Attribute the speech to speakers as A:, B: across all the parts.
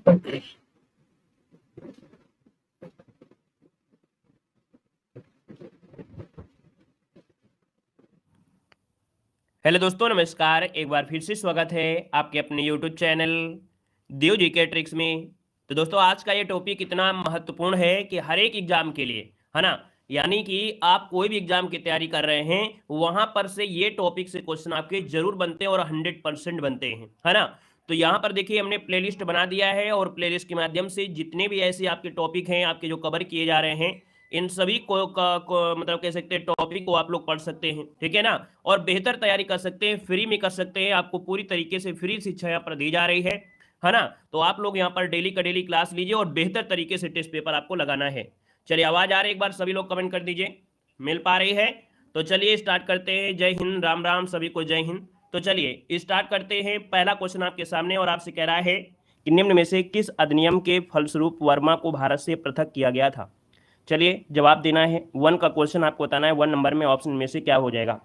A: Hello दोस्तों, नमस्कार। एक बार फिर से स्वागत है आपके अपने यूट्यूब चैनल देव जी के ट्रिक्स में। तो दोस्तों, आज का ये टॉपिक इतना महत्वपूर्ण है कि हर एक एग्जाम के लिए, है ना, यानी कि आप कोई भी एग्जाम की तैयारी कर रहे हैं वहां पर से ये टॉपिक से क्वेश्चन आपके जरूर बनते हैं और 100% बनते हैं, है ना। तो यहाँ पर देखिए, हमने प्लेलिस्ट बना दिया है और प्लेलिस्ट के माध्यम से जितने भी ऐसे आपके टॉपिक हैं आपके जो कवर किए जा रहे हैं, इन सभी को मतलब कह सकते हैं टॉपिक को आप लोग पढ़ सकते हैं, ठीक है ना। और बेहतर तैयारी कर सकते हैं, फ्री में कर सकते हैं। आपको पूरी तरीके से फ्री शिक्षा यहाँ पर दी जा रही है ना। तो आप लोग यहाँ पर डेली का डेली क्लास लीजिए और बेहतर तरीके से टेस्ट पेपर आपको लगाना है। चलिए, आवाज आ रही है? एक बार सभी लोग कमेंट कर दीजिए, मिल पा रही है? तो चलिए स्टार्ट करते हैं। जय हिंद, राम राम, सभी को जय हिंद। तो चलिए स्टार्ट करते हैं। पहला क्वेश्चन आपके सामने और आपसे कह रहा है कि निम्न में से किस अधिनियम के फलस्वरूप वर्मा को भारत से पृथक किया गया था। चलिए जवाब देना है। 1 का क्वेश्चन आपको बताना है 1 नंबर में ऑप्शन में से क्या हो जाएगा।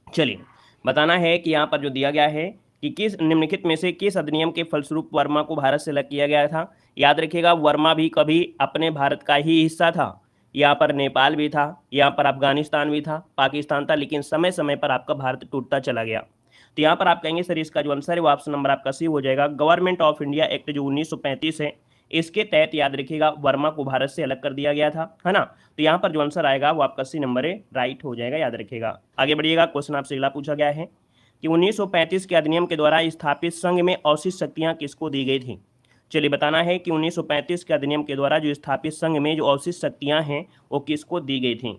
A: चलिए बताना है कि यहाँ पर जो दिया गया है कि किस निम्नलिखित में से किस अधिनियम के फलस्वरूप वर्मा को भारत से अलग किया गया था। याद रखिएगा, वर्मा भी कभी अपने भारत का ही हिस्सा था। यहाँ पर नेपाल भी था, यहाँ पर अफगानिस्तान भी था, पाकिस्तान था, लेकिन समय समय पर आपका भारत टूटता चला गया। तो यहाँ पर आप कहेंगे सर इसका जो आंसर है वो ऑप्शन नंबर आपका सी हो जाएगा। गवर्नमेंट ऑफ इंडिया एक्ट जो 1935 है, इसके तहत याद रखिएगा वर्मा को भारत से अलग कर दिया गया था, है ना। तो यहाँ पर जो आंसर आएगा वो आपका सी नंबर है, राइट हो जाएगा, याद रखिएगा। आगे बढ़िएगा। क्वेश्चन आपसे अगला पूछा गया है कि 1935 के अधिनियम के द्वारा स्थापित संघ में अवशिष्ट शक्तियां किसको दी गई थी। चलिए बताना है कि 1935 के अधिनियम के द्वारा जो स्थापित संघ में जो अवशिष्ट शक्तियां हैं वो किसको दी गई थी।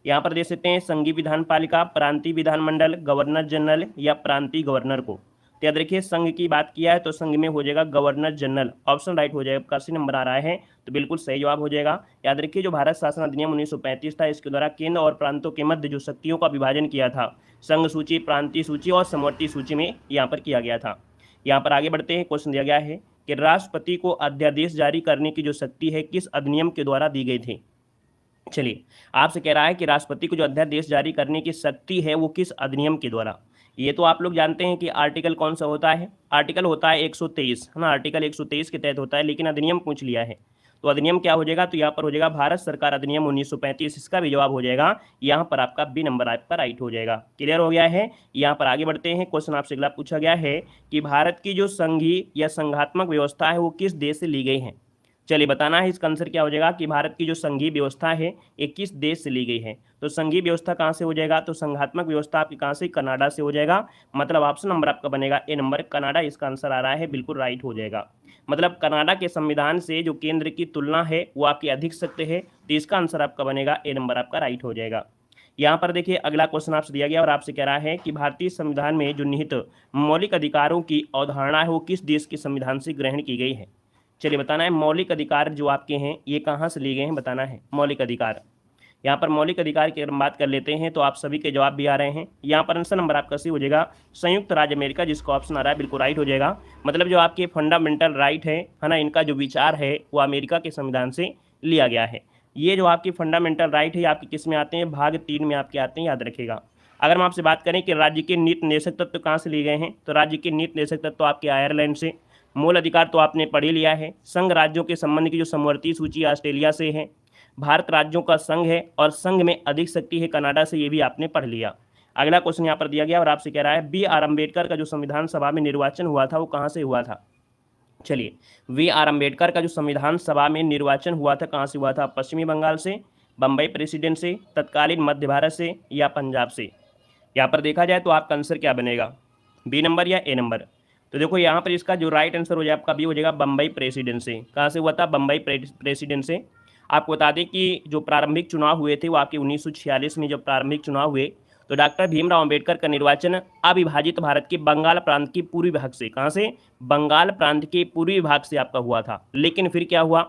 A: यहाँ पर दे सकते हैं संघीय विधान पालिका, प्रांतीय विधानमंडल, गवर्नर जनरल या प्रांतीय गवर्नर को। तो याद रखिए, संघ की बात किया है तो संघ में हो जाएगा गवर्नर जनरल, ऑप्शन राइट हो जाएगा। आपका सी नंबर आ रहा है तो बिल्कुल सही जवाब हो जाएगा। याद रखिए, जो भारत शासन अधिनियम 1935 था, इसके द्वारा केंद्र और प्रांतों के मध्य जो शक्तियों का विभाजन किया था, संघ सूची, प्रांतीय सूची और समवर्ती सूची में यहाँ पर किया गया था। यहाँ पर आगे बढ़ते हैं। क्वेश्चन दिया गया है कि राष्ट्रपति को अध्यादेश जारी करने की जो शक्ति है किस अधिनियम के द्वारा दी गई थी। चलिए, आपसे कह रहा है कि राष्ट्रपति को जो अध्यादेश जारी करने की शक्ति है वो किस अधिनियम के द्वारा। ये तो आप लोग जानते हैं कि आर्टिकल कौन सा होता है। आर्टिकल होता है 123, है ना। आर्टिकल 123 के तहत होता है, लेकिन अधिनियम पूछ लिया है तो अधिनियम क्या हो जाएगा। तो यहाँ पर हो जाएगा भारत सरकार अधिनियम 1935। इसका भी जवाब हो जाएगा यहाँ पर आपका बी नंबर आपका राइट हो जाएगा। क्लियर हो गया है। यहाँ पर आगे बढ़ते हैं। क्वेश्चन आपसे अगला पूछा गया है कि भारत की जो संघीय या संघात्मक व्यवस्था है वो किस देश से ली गई है। चलिए बताना है इसका आंसर क्या हो जाएगा कि भारत की जो संघीय व्यवस्था है ये किस देश से ली गई है। तो संघीय व्यवस्था कहाँ से हो जाएगा, तो संघात्मक व्यवस्था आपकी कहाँ से, कनाडा से हो जाएगा। मतलब ऑप्शन नंबर आपका बनेगा ए नंबर, कनाडा। इसका आंसर आ रहा है, बिल्कुल राइट हो जाएगा। मतलब कनाडा के संविधान से जो केंद्र की तुलना है वो आपकी अधिक सख्त है, तो इसका आंसर आपका बनेगा ए नंबर आपका राइट हो जाएगा। यहाँ पर देखिए अगला क्वेश्चन आपसे दिया गया और आपसे कह रहा है कि भारतीय संविधान में जो निहित मौलिक अधिकारों की अवधारणा है वो किस देश के संविधान से ग्रहण की गई है। चलिए बताना है मौलिक अधिकार जो आपके हैं ये कहाँ से लिए गए हैं, बताना है मौलिक अधिकार। यहाँ पर मौलिक अधिकार की अगर हम बात कर लेते हैं तो आप सभी के जवाब भी आ रहे हैं। यहाँ पर आंसर नंबर आपका सी हो जाएगा संयुक्त राज्य अमेरिका, जिसका ऑप्शन आ रहा है बिल्कुल राइट हो जाएगा। मतलब जो आपके फंडामेंटल राइट है ना, इनका जो विचार है वो अमेरिका के संविधान से लिया गया है। ये जो आपकी फंडामेंटल राइट है आपके किस में आते हैं, भाग 3 में आपके आते हैं, याद रखेगा। अगर हम आपसे बात करें कि राज्य के नीति निर्देशक तत्व कहाँ से लिए गए हैं, तो राज्य के नीति निर्देशक तत्व आपके आयरलैंड से। मूल अधिकार तो आपने पढ़ ही लिया है। संघ राज्यों के संबंध की जो समवर्ती सूची ऑस्ट्रेलिया से है। भारत राज्यों का संघ है और संघ में अधिक शक्ति है कनाडा से, ये भी आपने पढ़ लिया। अगला क्वेश्चन यहाँ पर दिया गया और आपसे कह रहा है बी आर अम्बेडकर का जो संविधान सभा में निर्वाचन हुआ था वो कहाँ से हुआ था। चलिए, वी आर अम्बेडकर का जो संविधान सभा में निर्वाचन हुआ था कहाँ से हुआ था, पश्चिमी बंगाल से, बम्बई प्रेसिडेंट से, तत्कालीन मध्य भारत से या पंजाब से। यहाँ पर देखा जाए तो आपका आंसर क्या बनेगा, बी नंबर या ए नंबर। तो देखो यहाँ पर इसका जो राइट आंसर हो जाए आपका बी हो जाएगा, बम्बई प्रेसिडेंट से। कहाँ से हुआ था, बम्बई प्रेसिडेंट से। आपको बता दें कि जो प्रारंभिक चुनाव हुए थे वो आपके 1946 में जब प्रारंभिक चुनाव हुए तो डॉक्टर भीमराव अंबेडकर का निर्वाचन अविभाजित भारत के बंगाल प्रांत के पूर्वी भाग से, कहाँ से, बंगाल प्रांत के पूर्वी भाग से आपका हुआ था। लेकिन फिर क्या हुआ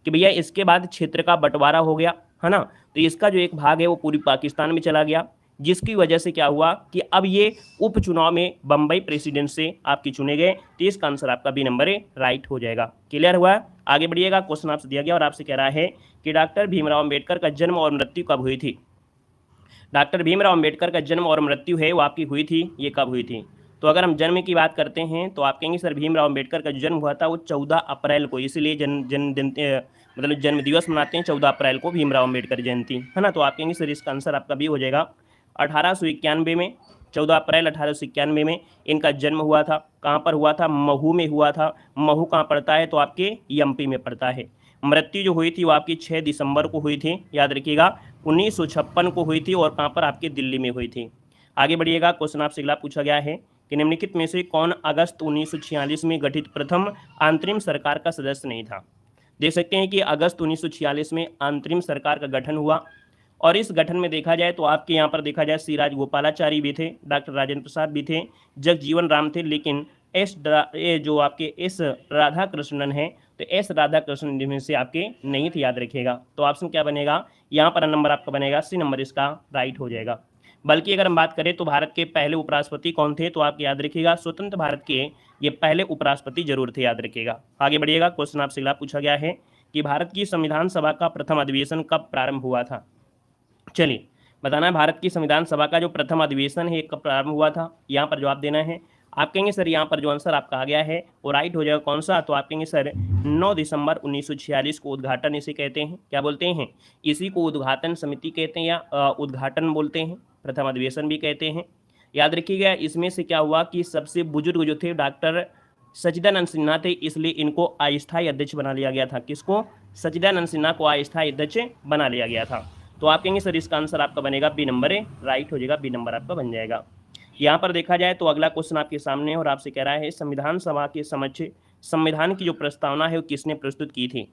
A: कि भैया इसके बाद क्षेत्र का बंटवारा हो गया, है ना। तो इसका जो एक भाग है वो पूरी पाकिस्तान में चला गया, जिसकी वजह से क्या हुआ कि अब ये उपचुनाव में बम्बई प्रेसिडेंट से आपके चुने गए। तो इसका आंसर आपका बी नंबर है, राइट हो जाएगा। क्लियर हुआ। आगे बढ़िएगा। क्वेश्चन आपसे दिया गया और आपसे कह रहा है कि डॉक्टर भीमराव अंबेडकर का जन्म और मृत्यु कब हुई थी। डॉक्टर भीमराव अंबेडकर का जन्म और मृत्यु है वो आपकी हुई थी, ये कब हुई थी। तो अगर हम जन्म की बात करते हैं तो आप कहेंगे सर भीमराव अम्बेडकर का जो जन्म हुआ था वो 14 अप्रैल को, इसलिए मतलब जन्म दिवस मनाते हैं 14 अप्रैल को, भीमराव अम्बेडकर जयंती, है ना। तो आप कहेंगे सर इसका आंसर आपका भी हो जाएगा 1891 में, 14 अप्रैल 1891 में इनका जन्म हुआ था। कहाँ पर हुआ था? महू में हुआ था। महू कहाँ पड़ता है? तो आपके एमपी में पड़ता है। मृत्यु जो हुई थी वो आपकी 6 दिसंबर को हुई थी, याद रखिएगा, 1956 को हुई थी, और कहाँ पर? आपके दिल्ली में हुई थी। आगे बढ़िएगा, क्वेश्चन आपसे अगला पूछा गया है कि निम्नलिखित में से कौन अगस्त 1946 में गठित प्रथम अंतरिम सरकार का सदस्य नहीं था? देख सकते हैं कि अगस्त 1946 में अंतरिम सरकार का गठन हुआ, और इस गठन में देखा जाए तो आपके यहाँ पर देखा जाए सी राजगोपालाचारी भी थे, डॉक्टर राजेंद्र प्रसाद भी थे, जगजीवन राम थे, लेकिन जो आपके एस राधाकृष्णन है, तो एस राधाकृष्णन में से आपके नहीं थे, याद रखिएगा। तो ऑप्शन क्या बनेगा यहाँ पर? नंबर आपका बनेगा सी नंबर, इसका राइट हो जाएगा। बल्कि अगर हम बात करें तो भारत के पहले उपराष्ट्रपति कौन थे? तो आप याद रखिएगा, स्वतंत्र भारत के ये पहले उपराष्ट्रपति जरूर थे, याद रखिएगा। आगे बढ़िएगा, क्वेश्चन आपसे अगला पूछा गया है कि भारत की संविधान सभा का प्रथम अधिवेशन कब प्रारंभ हुआ था? चलिए बताना है, भारत की संविधान सभा का जो प्रथम अधिवेशन है कब प्रारंभ हुआ था? यहाँ पर जवाब देना है। आप कहेंगे सर यहाँ पर जो आंसर आपका आ गया है वो राइट हो जाएगा, कौन सा? तो आप कहेंगे सर 9 दिसंबर 1946 को उद्घाटन इसे कहते हैं। क्या बोलते हैं? इसी को उद्घाटन समिति कहते हैं, या उद्घाटन बोलते हैं, प्रथम अधिवेशन भी कहते हैं। याद रखिएगा, इसमें से क्या हुआ कि सबसे बुजुर्ग जो थे डॉक्टर सच्चिदानंद सिन्हा थे, इसलिए इनको अस्थायी अध्यक्ष बना लिया गया था। किसको? सच्चिदानंद सिन्हा को अस्थायी अध्यक्ष बना लिया गया था। तो आप कहेंगे सर इसका आंसर आपका बनेगा बी नंबर है, राइट हो जाएगा, बी नंबर आपका बन जाएगा। यहाँ पर देखा जाए तो अगला क्वेश्चन आपके सामने है और आपसे कह रहा है संविधान सभा के समक्ष संविधान की जो प्रस्तावना है वो किसने प्रस्तुत की थी?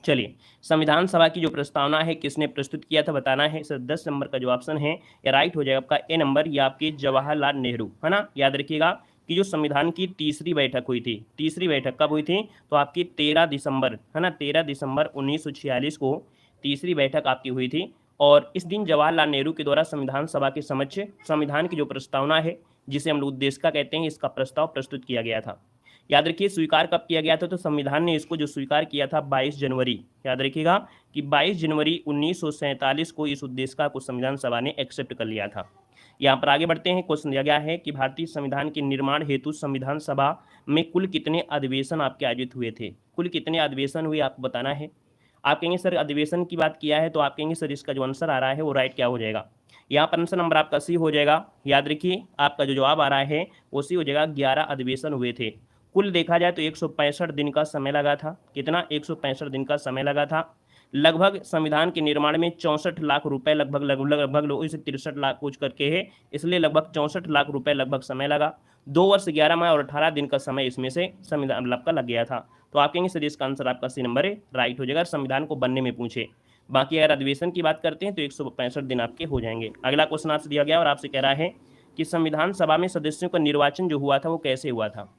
A: चलिए, संविधान सभा की जो प्रस्तावना है किसने प्रस्तुत किया था बताना है सर। 10 नंबर का जो ऑप्शन है ये राइट हो जाएगा आपका ए नंबर, या आपके जवाहरलाल नेहरू, है ना। याद रखिएगा कि जो संविधान की तीसरी बैठक हुई थी, तीसरी बैठक कब हुई थी? तो आपकी 13 दिसंबर, है ना, 13 दिसंबर 1946 को तीसरी बैठक आपकी हुई थी, और इस दिन जवाहरलाल नेहरू के द्वारा संविधान सभा के समक्ष संविधान की जो प्रस्तावना है, जिसे हम लोग उद्देशिका कहते हैं, इसका प्रस्ताव प्रस्तुत किया गया था। याद रखिए स्वीकार कब किया गया था? तो संविधान ने इसको जो स्वीकार किया था 22 जनवरी, याद रखिएगा कि 22 जनवरी 1947 को इस उद्देशिका को संविधान सभा ने एक्सेप्ट कर लिया था। यहाँ पर आगे बढ़ते हैं, क्वेश्चन दिया गया है कि भारतीय संविधान के निर्माण हेतु संविधान सभा में कुल कितने अधिवेशन आपके आयोजित हुए थे? कुल कितने अधिवेशन हुए आपको बताना है। आप कहेंगे सर अधिवेशन की बात किया है, तो आप कहेंगे सर इसका जो आंसर आ रहा है वो राइट क्या हो जाएगा? यहाँ पर आंसर नंबर आपका सी हो जाएगा। याद रखिए आपका जो जवाब आ रहा है वो सी हो जाएगा, 11 अधिवेशन हुए थे। कुल देखा जाए तो 165 दिन का समय लगा था। कितना? 165 दिन का समय लगा था। लगभग संविधान के निर्माण में 64 लाख रुपए लगभग लोग इसे 63 लाख कुछ करके है, इसलिए लगभग 64 लाख रुपए लगभग समय लगा। 2 वर्ष 11 माह और 18 दिन का समय इसमें से संविधान का लग गया था। तो आप कहेंगे सर इसका आंसर आपका सी नंबर है, राइट हो जाएगा, संविधान को बनने में पूछे। बाकी अगर अधिवेशन की बात करते हैं तो 165 दिन आपके हो जाएंगे। अगला क्वेश्चन आपसे दिया गया और आपसे कह रहा है कि संविधान सभा में सदस्यों का निर्वाचन जो हुआ था वो कैसे हुआ था?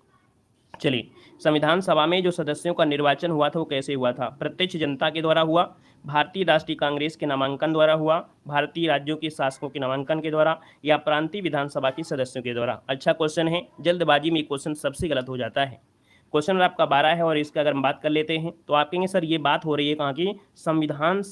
A: चलिए, संविधान सभा में जो सदस्यों का निर्वाचन हुआ था वो कैसे हुआ था? प्रत्यक्ष जनता के द्वारा हुआ, भारतीय राष्ट्रीय कांग्रेस के नामांकन द्वारा हुआ, भारतीय राज्यों के शासकों के नामांकन के द्वारा, या प्रांतीय विधानसभा के सदस्यों के द्वारा? अच्छा क्वेश्चन है, जल्दबाजी में क्वेश्चन सबसे गलत हो जाता है। क्वेश्चन आपका 12 है और इसका अगर हम बात कर लेते हैं तो आप कहेंगे सर ये बात हो रही है कहाँ की? संविधान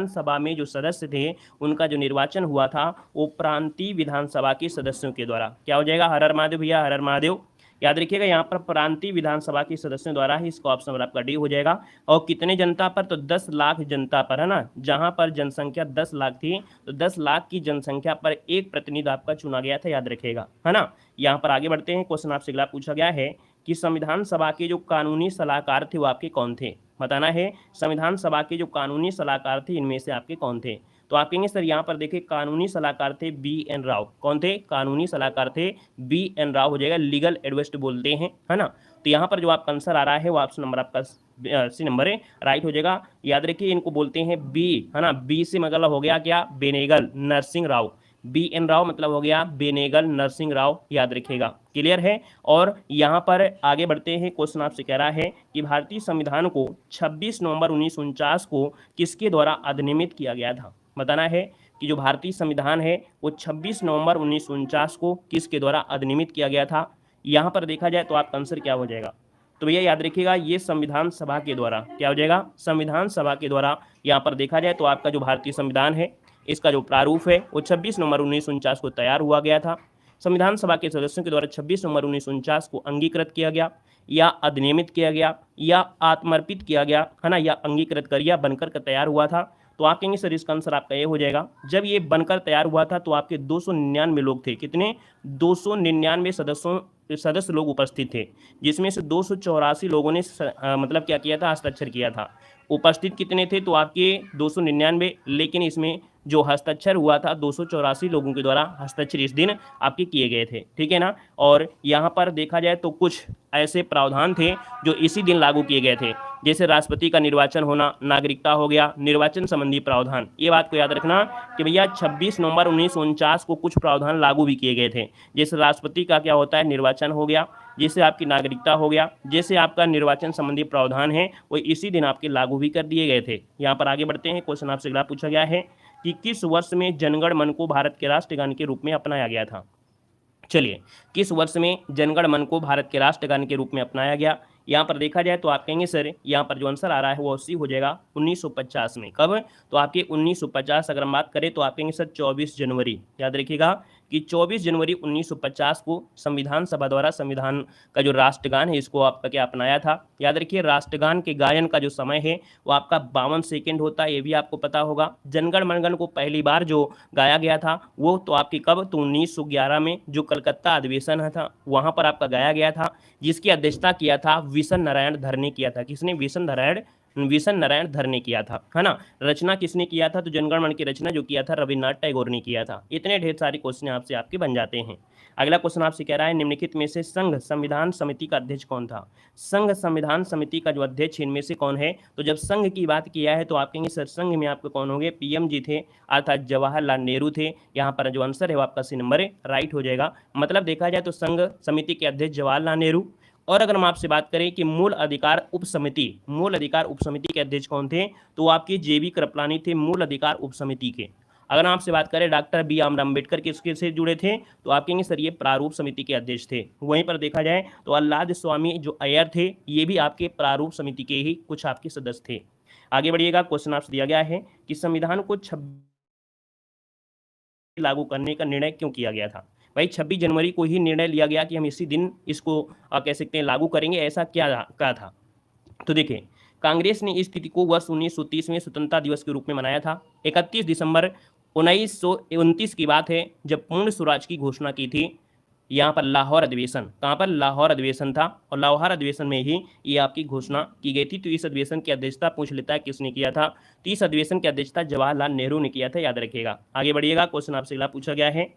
A: सभा में जो सदस्य थे उनका जो निर्वाचन हुआ था वो प्रांतीय विधानसभा के सदस्यों के द्वारा। क्या हो जाएगा? हर हर महादेव भैया, हर हर महादेव। याद रखिएगा यहाँ पर प्रांतीय विधानसभा के सदस्यों द्वारा ही, इसका ऑप्शन आपका डी हो जाएगा। और कितने जनता पर? तो 10 लाख जनता पर, है ना। जहां पर जनसंख्या 10 लाख थी तो 10 लाख की जनसंख्या पर एक प्रतिनिधि आपका चुना गया था, याद रखिएगा, है ना। यहाँ पर आगे बढ़ते हैं, क्वेश्चन आपसे अगला पूछा गया है कि संविधान सभा के जो कानूनी सलाहकार थे वो आपके कौन थे? बताना है, संविधान सभा के जो कानूनी सलाहकार थे इनमें से आपके कौन थे? तो आप कहेंगे सर यहाँ पर देखिए कानूनी सलाहकार थे बी.एन. राव। कौन थे? कानूनी सलाहकार थे बी.एन. राव हो जाएगा, लीगल एडवाइस बोलते हैं, है ना। तो यहाँ पर जो आपका आंसर आ रहा है वो ऑप्शन नंबर आपका सी नंबर है, राइट हो जाएगा। याद रखिए इनको बोलते हैं बी, है ना। बी से मतलब हो गया क्या? बेनेगल नरसिंह राव। बी.एन. राव मतलब हो गया बेनेगल नरसिंह राव, याद रखिएगा, क्लियर है। और यहाँ पर आगे बढ़ते हैं, क्वेश्चन आपसे कह रहा है कि भारतीय संविधान को 26 नवंबर 1949 को किसके द्वारा अधिनियमित किया गया था? बताना है कि जो भारतीय संविधान है वो 26 नवंबर 1949 को किसके द्वारा अधिनियमित किया गया था? यहाँ पर देखा जाए तो आपका आंसर क्या हो जाएगा? तो भैया याद रखिएगा ये संविधान सभा के द्वारा, क्या हो जाएगा? संविधान सभा के द्वारा। यहाँ पर देखा जाए तो आपका जो भारतीय संविधान है इसका जो प्रारूप है वो 26 नवंबर 1949 को तैयार हुआ गया था। संविधान सभा के सदस्यों के द्वारा 26 नवंबर 1949 को अंगीकृत किया गया या अधिनियमित किया गया या आत्मर्पित किया गया, है ना, या अंगीकृत कर या बनकर के तैयार हुआ था? तो आप कहेंगे सर इसका आंसर आपका ये हो जाएगा, जब ये बनकर तैयार हुआ था तो आपके 299 लोग थे। कितने? 299 सदस्य लोग उपस्थित थे, जिसमें से 284 लोगों ने मतलब क्या किया था? हस्ताक्षर किया था। उपस्थित कितने थे? तो आपके 299, लेकिन इसमें जो हस्ताक्षर हुआ था 284 लोगों के द्वारा हस्ताक्षर इस दिन आपके किए गए थे, ठीक है ना। और यहाँ पर देखा जाए तो कुछ ऐसे प्रावधान थे जो इसी दिन लागू किए गए थे, जैसे राष्ट्रपति का निर्वाचन होना, नागरिकता हो गया, निर्वाचन संबंधी प्रावधान। ये बात को याद रखना कि भैया 26 नवंबर 1949 को कुछ प्रावधान लागू भी किए गए थे, जैसे राष्ट्रपति का क्या होता है? निर्वाचन हो गया, जैसे आपकी नागरिकता हो गया, जैसे आपका निर्वाचन संबंधी प्रावधान है वो इसी दिन आपके लागू भी कर दिए गए थे। यहाँ पर आगे बढ़ते हैं, क्वेश्चन आपसे अगला पूछा गया है कि किस वर्ष में जनगण मन को भारत के राष्ट्रगान के रूप में अपनाया गया था? चलिए, किस वर्ष में जनगण मन को भारत के राष्ट्रगान के रूप में अपनाया गया? यहाँ पर देखा जाए तो आप कहेंगे सर यहाँ पर जो आंसर आ रहा है वो 80 हो जाएगा 1950 में। कब? तो आपके 1950 अगर हम बात करें तो आप कहेंगे सर 24 जनवरी। याद रखिएगा कि 24 जनवरी 1950 को संविधान सभा द्वारा संविधान का जो राष्ट्रगान है इसको आपका क्या अपनाया था? याद रखिए राष्ट्रगान के गायन का जो समय है वो आपका 52 सेकेंड होता है, ये भी आपको पता होगा। जनगण मनगण को पहली बार जो गाया गया था वो तो आपकी कब? तो 1911 में जो कलकत्ता अधिवेशन था वहाँ पर आपका गाया गया था, जिसकी अध्यक्षता किया था विशन नारायण धर ने किया था। किसने? विशन नारायण धर ने किया था, है ना। रचना किसने किया था? तो जनगण मन की रचना जो किया था रविन्द्रनाथ टैगोर ने किया था। इतने ढेर सारे क्वेश्चन आपसे आपके बन जाते हैं। अगला क्वेश्चन आपसे कह रहा है निम्नलिखित में से संघ संविधान समिति का अध्यक्ष कौन था? संघ संविधान समिति का जो अध्यक्ष इनमें से कौन है? तो जब संघ की बात किया है तो आप कहेंगे सर संघ में आपके कौन होंगे? पीएम जी थे, अर्थात जवाहरलाल नेहरू थे। यहाँ पर जो आंसर है वो आपका सी नंबर राइट हो जाएगा। मतलब देखा जाए तो संघ समिति के अध्यक्ष जवाहरलाल नेहरू। और अगर हम आपसे बात करें कि मूल अधिकार उप समिति के अध्यक्ष कौन थे? तो आपके जेबी कृपलानी थे मूल अधिकार उप समिति के। अगर हम आपसे बात करें डॉक्टर बी आर अम्बेडकर किसके से जुड़े थे? तो आप कहेंगे सर ये प्रारूप समिति के अध्यक्ष थे। वहीं पर देखा जाए तो अल्लाद स्वामी जो अय्यर थे ये भी आपके प्रारूप समिति के ही कुछ आपके सदस्य थे। आगे बढ़िएगा, क्वेश्चन आपसे दिया गया है कि संविधान को 26 लागू करने का निर्णय क्यों किया गया था? भाई 26 जनवरी को ही निर्णय लिया गया कि हम इसी दिन इसको कह सकते हैं लागू करेंगे, ऐसा क्या था? तो देखिए कांग्रेस ने इस तिथि को वर्ष 1930 में स्वतंत्रता दिवस के रूप में मनाया था। 31 दिसंबर 1929 की बात है जब पूर्ण स्वराज की घोषणा की थी। यहाँ पर लाहौर अधिवेशन, कहाँ पर? लाहौर अधिवेशन था, और लाहौर अधिवेशन में ही ये आपकी घोषणा की गई थी। तो इस अधिवेशन की अध्यक्षता पूछ लेता है किसने किया था? तो इस अधिवेशन की अध्यक्षता जवाहरलाल नेहरू ने किया था, याद रखिएगा। आगे बढ़िएगा, क्वेश्चन आपसे अगला पूछा गया है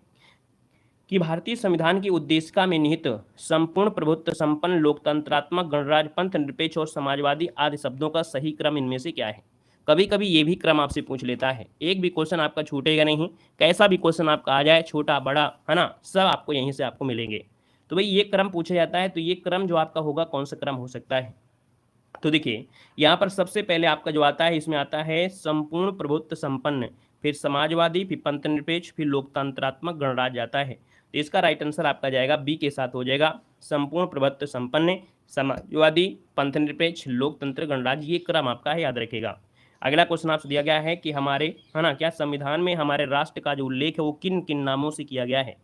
A: कि भारतीय संविधान की उद्देशिका में निहित संपूर्ण प्रभुत्व संपन्न लोकतंत्रात्मक गणराज्य पंथ निरपेक्ष और समाजवादी आदि शब्दों का सही क्रम इनमें से क्या है? कभी कभी ये भी क्रम आपसे पूछ लेता है, एक भी क्वेश्चन आपका छूटेगा नहीं, कैसा भी क्वेश्चन आपका आ जाए, छोटा बड़ा, है ना, सब आपको यहीं से आपको मिलेंगे। तो भाई ये क्रम पूछा जाता है, तो ये क्रम जो आपका होगा कौन सा क्रम हो सकता है? तो देखिए यहाँ पर सबसे पहले आपका जो आता है इसमें आता है संपूर्ण प्रभुत्व संपन्न, फिर समाजवादी, फिर पंथ निरपेक्ष, फिर लोकतंत्रात्मक गणराज्य आता है। तो इसका राइट आंसर आपका जाएगा बी के साथ हो जाएगा, संपूर्ण प्रभुत्व संपन्न, समाजवादी, पंथ निरपेक्ष, लोकतंत्र, गणराज्य, ये क्रम आपका है, याद रखेगा। अगला क्वेश्चन आपसे दिया गया है कि हमारे, है ना, क्या संविधान में हमारे राष्ट्र का जो उल्लेख है वो किन किन नामों से किया गया है?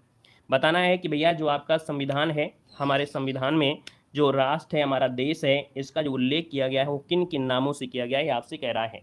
A: बताना है कि भैया जो आपका संविधान है, हमारे संविधान में जो राष्ट्र है, हमारा देश है, इसका जो उल्लेख किया गया है वो किन किन नामों से किया गया है, आपसे कह रहा है।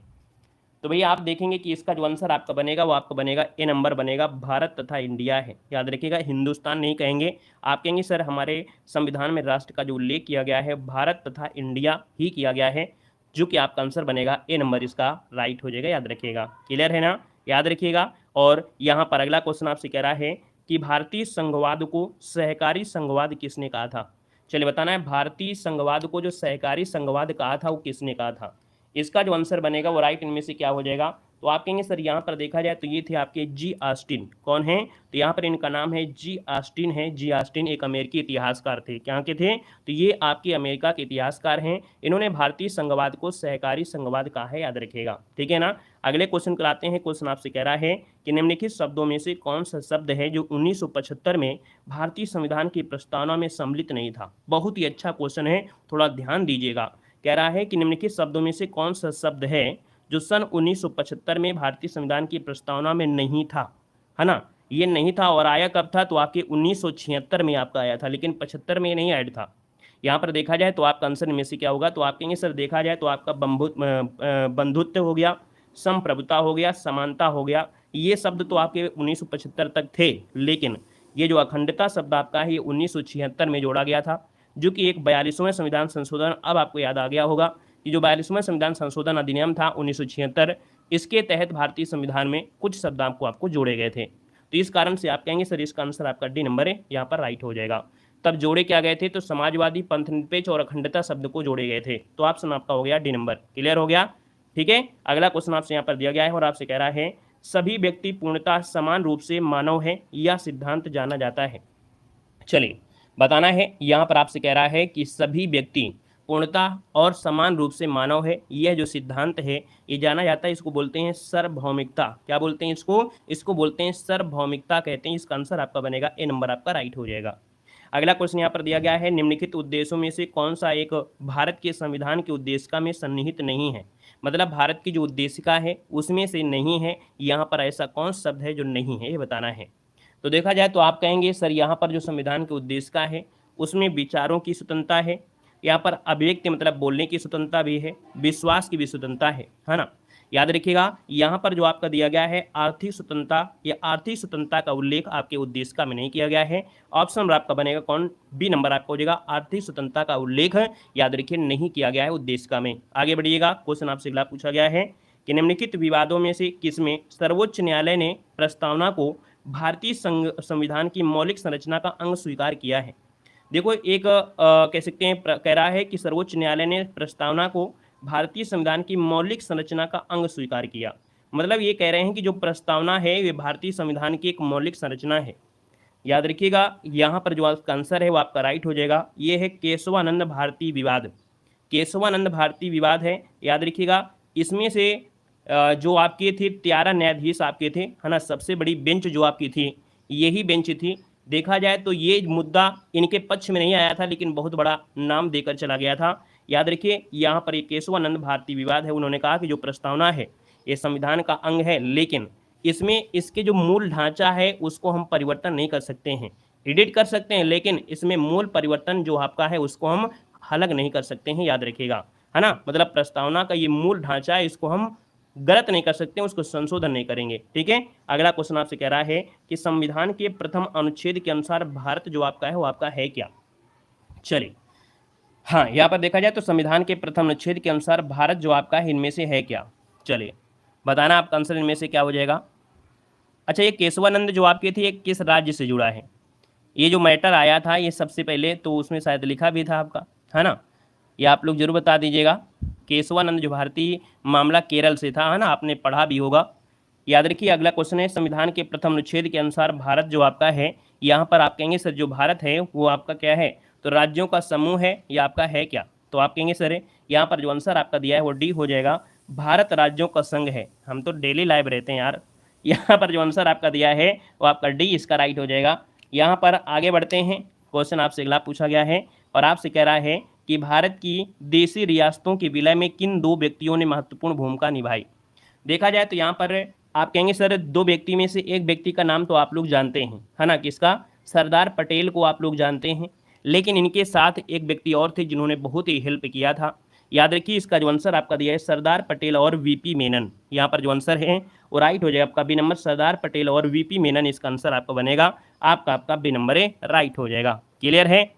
A: तो भैया आप देखेंगे कि इसका जो आंसर आपका बनेगा वो आपका बनेगा ए नंबर बनेगा, भारत तथा इंडिया है। याद रखिएगा, हिंदुस्तान नहीं कहेंगे, आप कहेंगे सर हमारे संविधान में राष्ट्र का जो उल्लेख किया गया है भारत तथा इंडिया ही किया गया है, जो कि आपका आंसर बनेगा ए नंबर, इसका राइट हो जाएगा, याद रखिएगा। क्लियर है ना, याद रखिएगा। और यहाँ पर अगला क्वेश्चन आपसे कह रहा है कि भारतीय संघवाद को सहकारी संघवाद किसने कहा था? चलिए बताना है, भारतीय संघवाद को जो सहकारी संघवाद कहा था वो किसने कहा था? इसका जो आंसर बनेगा वो राइट इनमें से क्या हो जाएगा? तो आप कहेंगे सर यहाँ पर देखा जाए तो ये थे आपके जी ऑस्टिन। कौन है? तो यहाँ पर इनका नाम है जी ऑस्टिन है। जी ऑस्टिन एक अमेरिकी इतिहासकार थे। क्या के थे? तो ये आपके अमेरिका के इतिहासकार हैं। इन्होंने भारतीय संघवाद को सहकारी संघवाद कहा है, याद रखिएगा, ठीक है ना। अगले क्वेश्चन कराते हैं। क्वेश्चन आपसे कह रहा है कि निम्नलिखित शब्दों में से कौन सा शब्द है जो 1975 में भारतीय संविधान की प्रस्तावना में सम्मिलित नहीं था? बहुत ही अच्छा क्वेश्चन है, थोड़ा ध्यान दीजिएगा। कह रहा है कि निम्नलिखित शब्दों में से कौन सा शब्द है जो सन 1975 में भारतीय संविधान की प्रस्तावना में नहीं था, है ना। ये नहीं था। और आया कब था, तो आपके 1976 में आपका आया था, लेकिन 75 में नहीं ऐड था। यहाँ पर देखा जाए तो आपका आंसर इनमें से क्या होगा, तो आप कहेंगे सर देखा जाए तो आपका बंधुत्व हो गया, संप्रभुता हो गया, समानता हो गया, ये शब्द तो आपके 1975 तक थे, लेकिन ये जो अखंडता शब्द आपका है ये 1976 में जोड़ा गया था, जो कि एक 42वें संविधान संशोधन, अब आपको याद आ गया होगा कि जो 42वें संविधान संशोधन अधिनियम था 1976, इसके तहत भारतीय संविधान में कुछ शब्द आपको जोड़े गए थे। तो इस कारण से आप कहेंगे सर इसका आंसर आपका डी नंबर है, यहाँ पर राइट हो जाएगा। तब जोड़े क्या गए थे, तो समाजवादी, पंथनिरपेक्ष और अखंडता शब्द को जोड़े गए थे। तो ऑप्शन आपका हो गया डी नंबर। क्लियर हो गया, ठीक है। अगला क्वेश्चन आपसे यहाँ पर दिया गया है और आपसे कह रहा है सभी व्यक्ति पूर्णतः समान रूप से मानव है, यह सिद्धांत जाना जाता है। चलिए बताना है, यहाँ पर आपसे कह रहा है कि सभी व्यक्ति पूर्णतः और समान रूप से मानव है, यह जो सिद्धांत है ये जाना जाता है, इसको बोलते हैं सार्वभौमिकता। क्या बोलते हैं इसको बोलते हैं सार्वभौमिकता कहते हैं। इसका आंसर आपका बनेगा ए नंबर, आपका राइट हो जाएगा। अगला क्वेश्चन यहाँ पर दिया गया है निम्नलिखित उद्देश्यों में से कौन सा एक भारत के संविधान की उद्देशिका में सन्निहित नहीं है। मतलब भारत की जो उद्देशिका है उसमें से नहीं है, यहाँ पर ऐसा कौन शब्द है जो नहीं है, ये बताना है। तो देखा जाए तो आप कहेंगे सर यहाँ पर जो संविधान की उद्देशिका है उसमें विचारों की स्वतंत्रता है, यहाँ पर अभिव्यक्ति मतलब बोलने की स्वतंत्रता भी है, विश्वास की भी स्वतंत्रता है ना। याद रखिएगा यहाँ पर जो आपका दिया गया है आर्थिक स्वतंत्रता, या आर्थिक स्वतंत्रता का उल्लेख आपके उद्देशिका में नहीं किया गया है। ऑप्शन नंबर आपका बनेगा कौन, बी नंबर आपका हो जाएगा, आर्थिक स्वतंत्रता का उल्लेख याद रखिए नहीं किया गया है उद्देशिका में। आगे बढ़िएगा, क्वेश्चन आपसे अगला पूछा गया है कि निम्नलिखित विवादों में से किसमें सर्वोच्च न्यायालय ने प्रस्तावना को भारतीय संविधान की मौलिक संरचना का अंग स्वीकार किया है। देखो एक कह सकते हैं कह रहा है कि सर्वोच्च न्यायालय ने प्रस्तावना को भारतीय संविधान की मौलिक संरचना का अंग स्वीकार किया। मतलब ये कह रहे हैं कि जो प्रस्तावना है ये भारतीय संविधान की एक मौलिक संरचना है। याद रखिएगा यहाँ पर जो आपका आंसर है वो आपका राइट हो जाएगा। ये है केशवानंद भारती विवाद। केशवानंद भारती विवाद है, याद रखिएगा। इसमें से जो आपके थे 13 न्यायाधीश आपके थे, है ना। सबसे बड़ी बेंच जो आपकी थी यही बेंच थी। देखा जाए तो ये मुद्दा इनके पक्ष में नहीं आया था, लेकिन बहुत बड़ा नाम देकर चला गया था। याद रखिए यहाँ पर एक केशवानंद भारती विवाद है। उन्होंने कहा कि जो प्रस्तावना है ये संविधान का अंग है, लेकिन इसमें इसके जो मूल ढांचा है उसको हम परिवर्तन नहीं कर सकते हैं। एडिट कर सकते हैं, लेकिन इसमें मूल परिवर्तन जो आपका है उसको हम अलग नहीं कर सकते हैं। याद रखिएगा, है ना। मतलब प्रस्तावना का ये मूल ढांचा है, इसको हम गलत नहीं कर सकते, उसको संशोधन नहीं करेंगे। ठीक है। अगला क्वेश्चन आपसे कह रहा है कि संविधान के प्रथम अनुच्छेद के अनुसार भारत जो आपका है वो आपका है क्या। चलिए हाँ, यहाँ पर देखा जाए तो संविधान के प्रथम अनुच्छेद के अनुसार भारत जो आपका है इनमें से है क्या। चलिए बताना आपका आंसर इनमें से क्या हो जाएगा। अच्छा, ये केशवानंद जो आपके थे ये किस राज्य से जुड़ा है। ये जो मैटर आया था ये सबसे पहले तो उसमें शायद लिखा भी था आपका, है ना। ये आप लोग जरूर बता दीजिएगा। केशवानंद जो भारतीय मामला केरल से था, है ना, आपने पढ़ा भी होगा। याद रखिए अगला क्वेश्चन है संविधान के प्रथम अनुच्छेद के अनुसार भारत जो आपका है, यहाँ पर आप कहेंगे सर जो भारत है वो आपका क्या है, तो राज्यों का समूह है या आपका है क्या। तो आप कहेंगे सर यहाँ पर जो आंसर आपका दिया है वो डी हो जाएगा, भारत राज्यों का संघ है। हम तो डेली लाइव रहते हैं यार। यहाँ पर जो आंसर आपका दिया है वो आपका डी इसका राइट हो जाएगा। यहाँ पर आगे बढ़ते हैं, क्वेश्चन आपसे अगला पूछा गया है और आपसे कह रहा है कि भारत की देशी रियासतों के विलय में किन दो व्यक्तियों ने महत्वपूर्ण भूमिका निभाई। देखा जाए तो यहाँ पर आप कहेंगे सर दो व्यक्ति में से एक व्यक्ति का नाम तो आप लोग जानते हैं, है ना, किसका, सरदार पटेल को आप लोग जानते हैं। लेकिन इनके साथ एक व्यक्ति और थे जिन्होंने बहुत ही हेल्प किया था। याद रखिए इसका जो आंसर आपका दिया है सरदार पटेल और वीपी मेनन। यहाँ पर जो आंसर है वो राइट हो जाएगा आपका बी नंबर, सरदार पटेल और वीपी मेनन इसका आंसर आपका बनेगा। आपका बी नंबर है, राइट हो जाएगा। क्लियर है।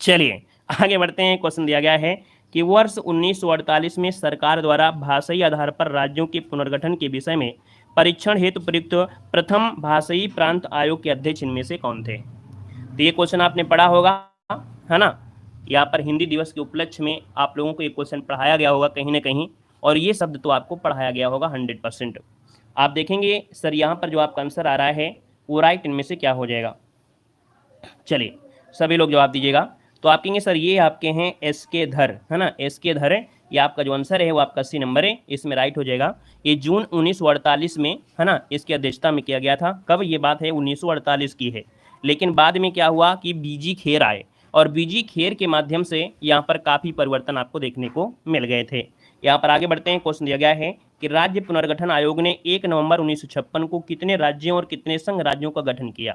A: चलिए आगे बढ़ते हैं। क्वेश्चन दिया गया है कि वर्ष 1948 में सरकार द्वारा भाषाई आधार पर राज्यों के पुनर्गठन के विषय में परीक्षण हेतु प्रयुक्त प्रथम भाषाई प्रांत आयोग के अध्यक्ष इनमें से कौन थे। तो ये क्वेश्चन आपने पढ़ा होगा, है ना। यहाँ पर हिंदी दिवस के उपलक्ष्य में आप लोगों को ये क्वेश्चन पढ़ाया गया होगा कहीं ना कहीं, और ये शब्द तो आपको पढ़ाया गया होगा 100%। आप देखेंगे सर यहाँ पर जो आपका आंसर आ रहा है वो राइट इनमें से क्या हो जाएगा। चलिए सभी लोग जवाब दीजिएगा। तो आप कहेंगे सर ये आपके हैं एस के धर, है ना, एस के धर है। ये आपका जो आंसर है वो आपका सी नंबर है, इसमें राइट हो जाएगा। ये जून 1948 में, है ना, इसकी अध्यक्षता में किया गया था। कब ये बात है, 1948 की है। लेकिन बाद में क्या हुआ कि बीजी खेर आए, और बीजी खेर के माध्यम से यहाँ पर काफ़ी परिवर्तन आपको देखने को मिल गए थे। यहाँ पर आगे बढ़ते हैं। क्वेश्चन दिया गया है कि राज्य पुनर्गठन आयोग ने 1 नवंबर 1956 को कितने राज्यों और कितने संघ राज्यों का गठन किया।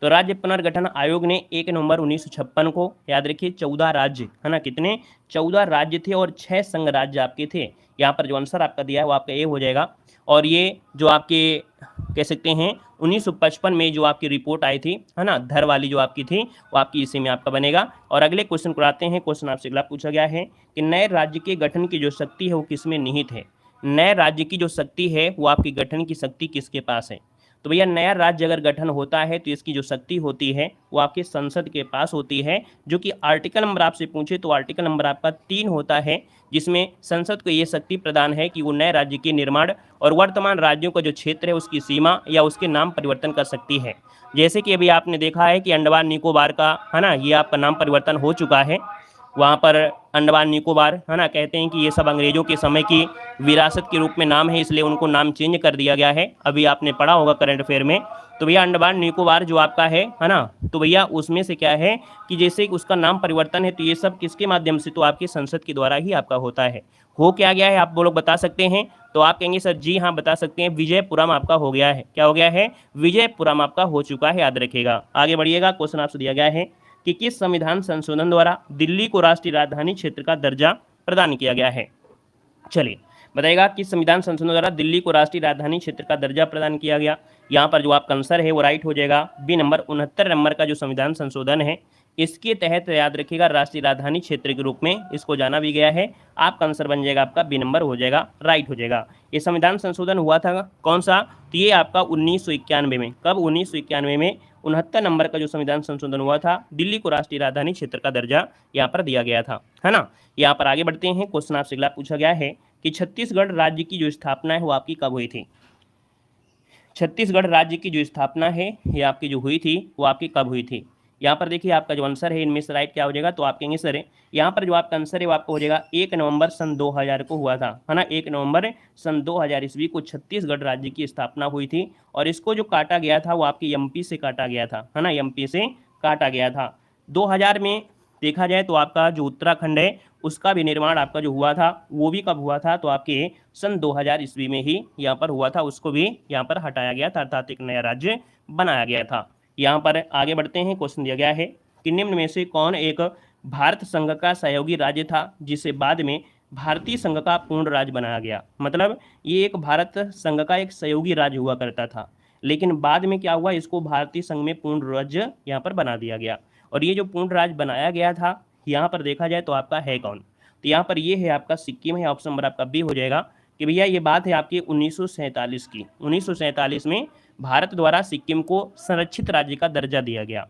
A: तो राज्य पुनर्गठन आयोग ने 1 नवंबर 1956 को, याद रखिए 14 राज्य है ना, कितने 14 राज्य थे और 6 संघ राज्य आपके थे। यहाँ पर जो आंसर आपका दिया है वो आपका ए हो जाएगा। और ये जो आपके कह सकते हैं 1955 में जो आपकी रिपोर्ट आई थी है ना, धर वाली जो आपकी थी, वो आपकी इसी में आपका बनेगा। और अगले क्वेश्चन को आते हैं। क्वेश्चन आपसे अगला पूछा गया है कि नए राज्य के गठन की जो शक्ति है वो किसमें निहित है। नए राज्य की जो शक्ति है वो आपकी गठन की शक्ति किसके पास है। तो भैया नया राज्य अगर गठन होता है तो इसकी जो शक्ति होती है वो आपके संसद के पास होती है, जो कि आर्टिकल नंबर आपसे पूछे तो आर्टिकल नंबर आपका 3 होता है, जिसमें संसद को ये शक्ति प्रदान है कि वो नए राज्य के निर्माण और वर्तमान राज्यों का जो क्षेत्र है उसकी सीमा या उसके नाम परिवर्तन कर सकती है। जैसे कि अभी आपने देखा है कि अंडमान निकोबार का है ना, ये आपका नाम परिवर्तन हो चुका है। वहाँ पर अंडमान निकोबार है ना, कहते हैं कि ये सब अंग्रेजों के समय की विरासत के रूप में नाम है, इसलिए उनको नाम चेंज कर दिया गया है। अभी आपने पढ़ा होगा करंट अफेयर में। तो भैया अंडमान निकोबार जो आपका है ना, तो भैया उसमें से क्या है कि जैसे उसका नाम परिवर्तन है तो ये सब किसके माध्यम से, तो आपके संसद के द्वारा ही आपका होता है। हो क्या गया है आप वो लोग बता सकते हैं। तो आप कहेंगे सर जी हाँ बता सकते हैं, विजयपुरम आपका हो गया है। क्या हो गया है, विजयपुरम आपका हो चुका है, याद रखिएगा। आगे बढ़िएगा। क्वेश्चन आपसे दिया गया है कि किस संविधान संशोधन द्वारा दिल्ली को राष्ट्रीय राजधानी क्षेत्र का दर्जा प्रदान किया गया है। चलिए बताइएगा किस संविधान संशोधन द्वारा दिल्ली को राष्ट्रीय राजधानी क्षेत्र का दर्जा प्रदान किया गया। यहाँ पर जो आपका आंसर है वो राइट हो जाएगा। बी नंबर 69 नंबर का जो संविधान संशोधन है इसके तहत याद रखिएगा राष्ट्रीय राजधानी क्षेत्र के रूप में इसको जाना भी गया है। आपका आंसर बन जाएगा आपका बी नंबर हो जाएगा, राइट हो जाएगा। ये संविधान संशोधन हुआ था कौन सा, तो ये आपका 1991 में। कब, 1991 में 69 नंबर का जो संविधान संशोधन हुआ था, दिल्ली को राष्ट्रीय राजधानी क्षेत्र का दर्जा यहाँ पर दिया गया था, है ना। यहाँ पर आगे बढ़ते हैं। क्वेश्चन आपसे अगला पूछा गया है कि छत्तीसगढ़ राज्य की जो स्थापना है वो आपकी कब हुई थी। छत्तीसगढ़ राज्य की जो स्थापना है ये आपकी जो हुई थी वो आपकी कब हुई थी। यहाँ पर देखिए आपका जो आंसर है इनमें से राइट क्या हो जाएगा, तो आप कहेंगे सर यहाँ पर जो आपका आंसर है वो आपका हो जाएगा 1 नवंबर सन 2000 को हुआ था, है ना। 1 नवंबर सन 2000 ईस्वी को छत्तीसगढ़ राज्य की स्थापना हुई थी। और इसको जो काटा गया था वो आपके एमपी से काटा गया था, है ना, एमपी से काटा गया था। 2000 में देखा जाए तो आपका जो उत्तराखंड है उसका भी निर्माण आपका जो हुआ था वो भी कब हुआ था, तो आपके सन 2000 ईस्वी में ही यहाँ पर हुआ था। उसको भी यहाँ पर हटाया गया था, अर्थात एक नया राज्य बनाया गया था। यहाँ पर आगे बढ़ते हैं। क्वेश्चन दिया गया है कि निम्न में से कौन एक भारत संघ का सहयोगी राज्य था जिसे बाद में भारतीय संघ का पूर्ण राज्य बनाया गया। मतलब ये एक भारत संघ का एक सहयोगी राज्य हुआ करता था, लेकिन बाद में क्या हुआ, इसको भारतीय संघ में पूर्ण राज्य यहाँ पर बना दिया गया। और ये जो पूर्ण राज्य बनाया गया था यहाँ पर देखा जाए तो आपका है कौन, तो यहाँ पर ये है आपका सिक्किम है। ऑप्शन नंबर आपका बी हो जाएगा कि भैया ये बात है आपकी 1947 की। 1947 में भारत द्वारा सिक्किम को संरक्षित राज्य का दर्जा दिया गया।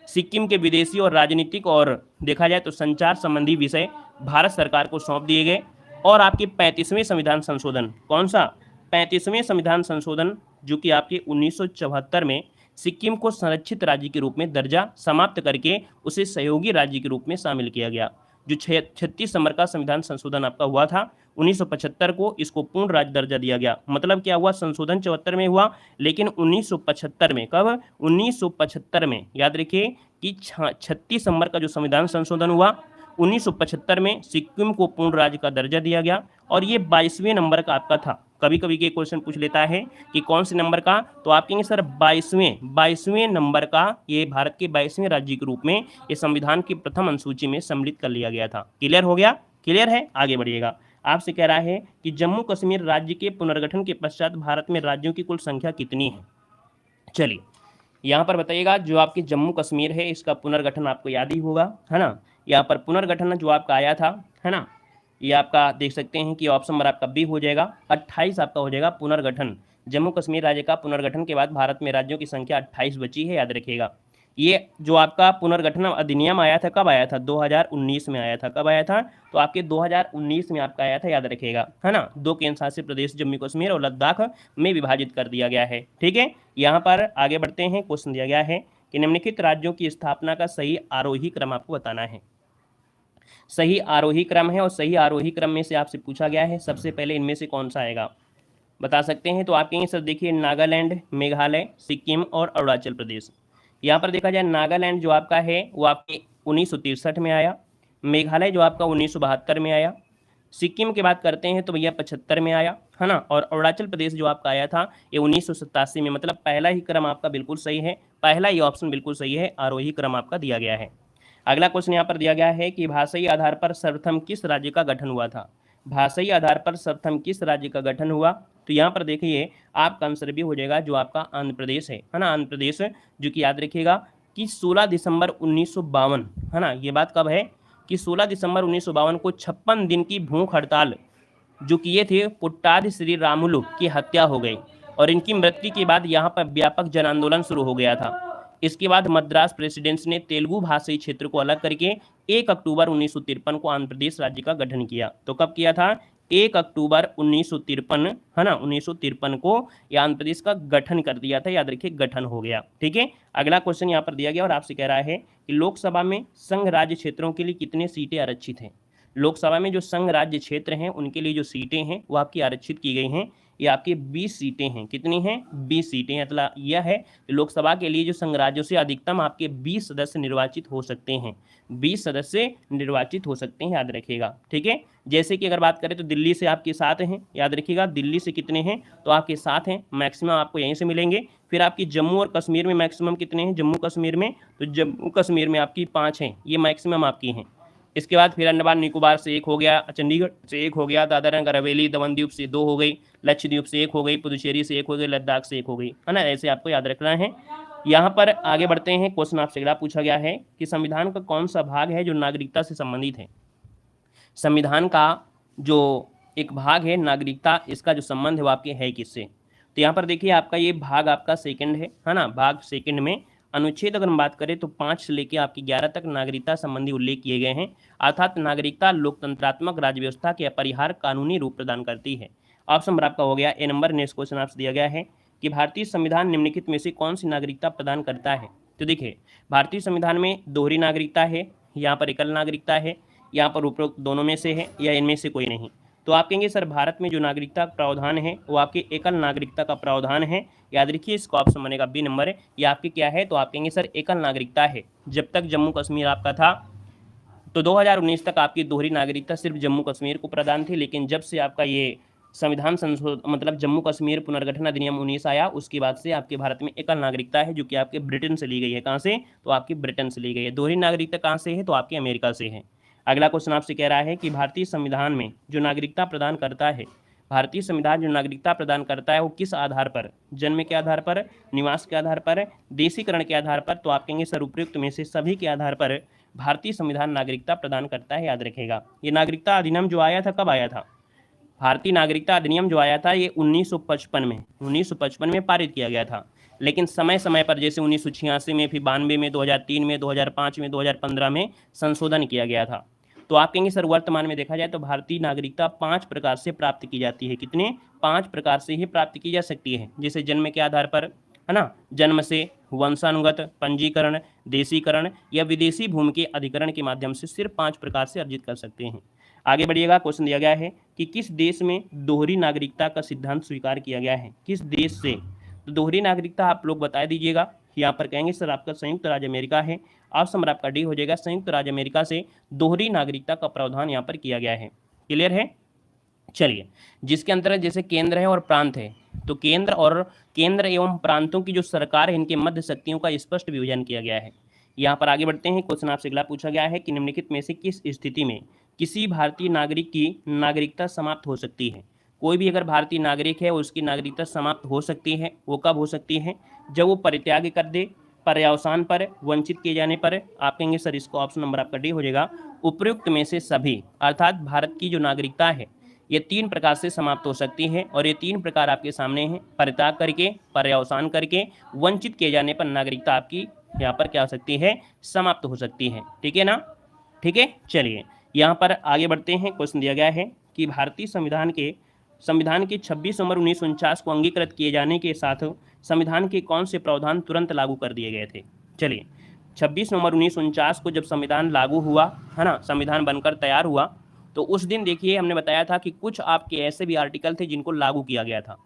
A: सिक्किम के विदेशी और राजनीतिक और देखा जाए तो संचार संबंधी विषय भारत सरकार को सौंप दिए गए। और आपके 35वें संविधान संशोधन, कौन सा, 35वें संविधान संशोधन जो कि आपके 1974 में सिक्किम को संरक्षित राज्य के रूप में दर्जा समाप्त करके उसे सहयोगी राज्य के रूप में शामिल किया गया। जो 36 नंबर का संविधान संशोधन आपका हुआ था 1975 को, इसको पूर्ण राज्य दर्जा दिया गया। मतलब क्या हुआ, संशोधन 74 में हुआ, लेकिन 1975 में, कब, 1975 में, याद रखिए कि 36 नंबर का जो संविधान संशोधन हुआ 1975 में सिक्किम को पूर्ण राज्य का दर्जा दिया गया। और ये 22वें नंबर का आपका था। कभी कभी के क्वेश्चन पूछ लेता है कि कौन से नंबर का, तो आप कहेंगे सर 22वें नंबर का, ये भारत के 22वें राज्य के रूप में ये संविधान की प्रथम अनुसूची में सम्मिलित कर लिया गया था। क्लियर हो गया, क्लियर है। आगे बढ़िएगा। आपसे कह रहा है कि जम्मू कश्मीर राज्य के पुनर्गठन के पश्चात भारत में राज्यों की कुल संख्या कितनी है। चलिए यहाँ पर बताइएगा, जो आपकी जम्मू कश्मीर है इसका पुनर्गठन आपको याद ही होगा, है ना। यहाँ पर पुनर्गठन जो आपका आया था, है ना, ये आपका देख सकते हैं कि ऑप्शन नंबर आपका बी हो जाएगा। 28 आपका हो जाएगा पुनर्गठन। जम्मू कश्मीर राज्य का पुनर्गठन के बाद भारत में राज्यों की संख्या 28 बची है, याद रखिएगा। ये जो आपका पुनर्गठन अधिनियम आया था, कब आया था, 2019 में आया था। कब आया था, तो आपके 2019 में आपका आया था, याद रखिएगा, है ना। 2 केंद्र शासित प्रदेश जम्मू कश्मीर और लद्दाख में विभाजित कर दिया गया है, ठीक है। यहाँ पर आगे बढ़ते हैं। क्वेश्चन दिया गया है कि निम्नलिखित राज्यों की स्थापना का सही आरोही क्रम आपको बताना है। सही आरोही क्रम है, और सही आरोही क्रम में से आपसे पूछा गया है सबसे पहले इनमें से कौन सा आएगा, बता सकते हैं। तो आप कहेंगे सर देखिए नागालैंड, मेघालय, सिक्किम और अरुणाचल प्रदेश। यहाँ पर देखा जाए नागालैंड जो आपका है वो आपके 1963 में आया, मेघालय जो आपका 1972 में आया, सिक्किम की बात करते हैं तो भैया 75 में आया, है ना। और अरुणाचल प्रदेश जो आपका आया था ये 1987 में, मतलब पहला ही क्रम आपका बिल्कुल सही है, पहला ही ऑप्शन बिल्कुल सही है, आरोही क्रम आपका दिया गया है। अगला क्वेश्चन यहाँ पर दिया गया है कि भाषाई आधार पर सर्वप्रथम किस राज्य का गठन हुआ था। भाषाई आधार पर सर्वप्रथम किस राज्य का गठन हुआ, तो यहाँ पर देखिए आपका आंसर भी हो जाएगा जो आपका आंध्र प्रदेश है ना, आंध्र प्रदेश, जो कि याद रखिएगा कि 16 दिसंबर 1952, है ना। ये बात कब है कि 16 दिसंबर 1952 को 56 दिन की भूख हड़ताल जो किए थे पुट्टादि श्री रामुलु की हत्या हो गई, और इनकी मृत्यु के बाद यहाँ पर व्यापक जन आंदोलन शुरू हो गया था। इसके बाद मद्रास प्रेसिडेंसी ने तेलुगु भाषी क्षेत्र को अलग करके 1 अक्टूबर 1953 को आंध्र प्रदेश राज्य का गठन किया। तो कब किया था, 1 अक्टूबर 1953, है ना, 1953 को यह आंध्र प्रदेश का गठन कर दिया था, याद रखिए गठन हो गया। ठीक है, अगला क्वेश्चन यहाँ पर दिया गया और आपसे कह रहा है कि लोकसभा में संघ राज्य क्षेत्रों के लिए कितने सीटें आरक्षित हैं। लोकसभा में जो संघ राज्य क्षेत्र हैं उनके लिए जो सीटें हैं वो आपकी आरक्षित की गई हैं, ये आपकी 20 सीटें हैं। कितनी हैं, 20 सीटें। मतलब यह है कि लोकसभा के लिए जो संघ राज्यों से अधिकतम आपके 20 सदस्य निर्वाचित हो सकते हैं, 20 सदस्य निर्वाचित हो सकते हैं, याद रखिएगा। ठीक है, जैसे कि अगर बात करें तो दिल्ली से आपके 7 हैं, याद रखिएगा, दिल्ली से कितने हैं, तो आपके 7 हैं, मैक्सिमम आपको यहीं से मिलेंगे। फिर आपकी जम्मू और कश्मीर में मैक्सिमम कितने हैं, जम्मू कश्मीर में, तो जम्मू कश्मीर में आपकी 5 हैं, ये मैक्सिमम आपकी हैं। इसके बाद फिर अंडमान निकोबार से 1 हो गया, चंडीगढ़ से 1 हो गया, दादरा नगर हवेली दमन द्वीप से 2 हो गई, लक्षद्वीप से 1 हो गई, पुदुचेरी से 1 हो गई, लद्दाख से 1 हो गई, है ना। ऐसे आपको याद रखना है। यहाँ पर आगे बढ़ते हैं, क्वेश्चन आपसे अगला पूछा गया है कि संविधान का कौन सा भाग है जो नागरिकता से संबंधित है। संविधान का जो एक भाग है नागरिकता, इसका जो संबंध है वो आपके है किससे। तो यहाँ पर देखिए आपका ये भाग आपका सेकंड है ना, भाग सेकंड में अनुच्छेद अगर हम बात करें तो 5 से लेकर आपकी 11 तक नागरिकता संबंधी उल्लेख किए गए हैं। अर्थात नागरिकता लोकतंत्रात्मक राज्य व्यवस्था के अपरिहार्य कानूनी रूप प्रदान करती है। ऑप्शन नंबर आपका हो गया ए नंबर। नेक्स्ट क्वेश्चन आपसे दिया गया है कि भारतीय संविधान निम्नलिखित में से कौन सी नागरिकता प्रदान करता है। तो देखिए भारतीय संविधान में दोहरी नागरिकता है, यहाँ पर एकल नागरिकता है, यहाँ पर उपरोक्त दोनों में से है या इनमें से कोई नहीं। तो आप कहेंगे सर भारत में जो नागरिकता प्रावधान है वो आपकी एकल नागरिकता का प्रावधान है, याद रखिए इसका ऑप्शन बनेगा बी नंबर है। ये आपकी क्या है, तो आप कहेंगे सर एकल नागरिकता है। जब तक जम्मू कश्मीर आपका था तो 2019 तक आपकी दोहरी नागरिकता सिर्फ जम्मू कश्मीर को प्रदान थी, लेकिन जब से आपका ये संविधान संशोधन मतलब जम्मू कश्मीर पुनर्गठन अधिनियम 19 आया उसके बाद से आपके भारत में एकल नागरिकता है, जो कि आपके ब्रिटेन से ली गई है। कहाँ से, तो आपकी ब्रिटेन से ली गई है। दोहरी नागरिकता कहाँ से है, तो आपकी अमेरिका से है। अगला क्वेश्चन आपसे कह रहा है कि भारतीय संविधान में जो नागरिकता प्रदान करता है, भारतीय संविधान जो नागरिकता प्रदान करता है वो किस आधार पर, जन्म के आधार पर, निवास के आधार पर, देशीकरण के आधार पर। तो आप कहेंगे सर उपयुक्त में से सभी के आधार पर भारतीय संविधान नागरिकता प्रदान करता है, याद रखेगा। ये नागरिकता अधिनियम जो आया था कब आया था, भारतीय नागरिकता अधिनियम जो आया था ये 1955 में पारित किया गया था, लेकिन समय समय पर जैसे 1986 में, फिर 92 में, 2003 में, 2005 में, 2015 में संशोधन किया गया था। तो आप कहेंगे सर वर्तमान में देखा जाए तो भारतीय नागरिकता 5 प्रकार से प्राप्त की जाती है। कितने, 5 प्रकार से ही प्राप्त की जा सकती है। जैसे जन्म के आधार पर, है ना, जन्म से, वंशानुगत, पंजीकरण, देशीकरण या विदेशी भूमि के अधिकरण के माध्यम से सिर्फ 5 प्रकार से अर्जित कर सकते हैं। आगे बढ़िएगा, क्वेश्चन दिया गया है कि किस देश में दोहरी नागरिकता का सिद्धांत स्वीकार किया गया है, किस देश से। तो दोहरी नागरिकता आप लोग बता दीजिएगा। यहाँ पर कहेंगे सर आपका संयुक्त राज्य अमेरिका है। ऑप्शन नंबर आपका डी हो जाएगा, संयुक्त राज्य अमेरिका से दोहरी नागरिकता का प्रावधान यहाँ पर किया गया है। क्लियर है, चलिए। जिसके अंतर्गत जैसे केंद्र है और प्रांत है, तो केंद्र एवं प्रांतों की जो सरकार है इनके मध्य शक्तियों का स्पष्ट विभाजन किया गया है। यहाँ पर आगे बढ़ते हैं, क्वेश्चन आपसे अगला पूछा गया है कि निम्नलिखित में से किस स्थिति में किसी भारतीय नागरिक की नागरिकता समाप्त हो सकती है। कोई भी अगर भारतीय नागरिक है उसकी नागरिकता समाप्त हो सकती है, वो कब हो सकती है, जब वो परित्याग कर दे, पर्यावसान पर, वंचित किए जाने पर। आप कहेंगे सर इसको ऑप्शन नंबर आपका डी हो जाएगा, उपयुक्त में से सभी। अर्थात भारत की जो नागरिकता है ये 3 प्रकार से समाप्त हो सकती है, और ये 3 प्रकार आपके सामने हैं। परित्याग करके, पर्यावसान करके, वंचित किए जाने पर नागरिकता आपकी यहाँ पर क्या हो सकती है, समाप्त हो सकती है। ठीक है ना, ठीक है। चलिए यहाँ पर आगे बढ़ते हैं, क्वेश्चन दिया गया है कि भारतीय संविधान के 26 नवंबर 1949 को अंगीकृत किए जाने के साथ संविधान के कौन से प्रावधान तुरंत लागू कर दिए गए थे। चलिए 26 नवंबर 1949 को जब संविधान लागू हुआ, है ना, संविधान बनकर तैयार हुआ, तो उस दिन देखिए हमने बताया था कि कुछ आपके ऐसे भी आर्टिकल थे जिनको लागू किया गया था।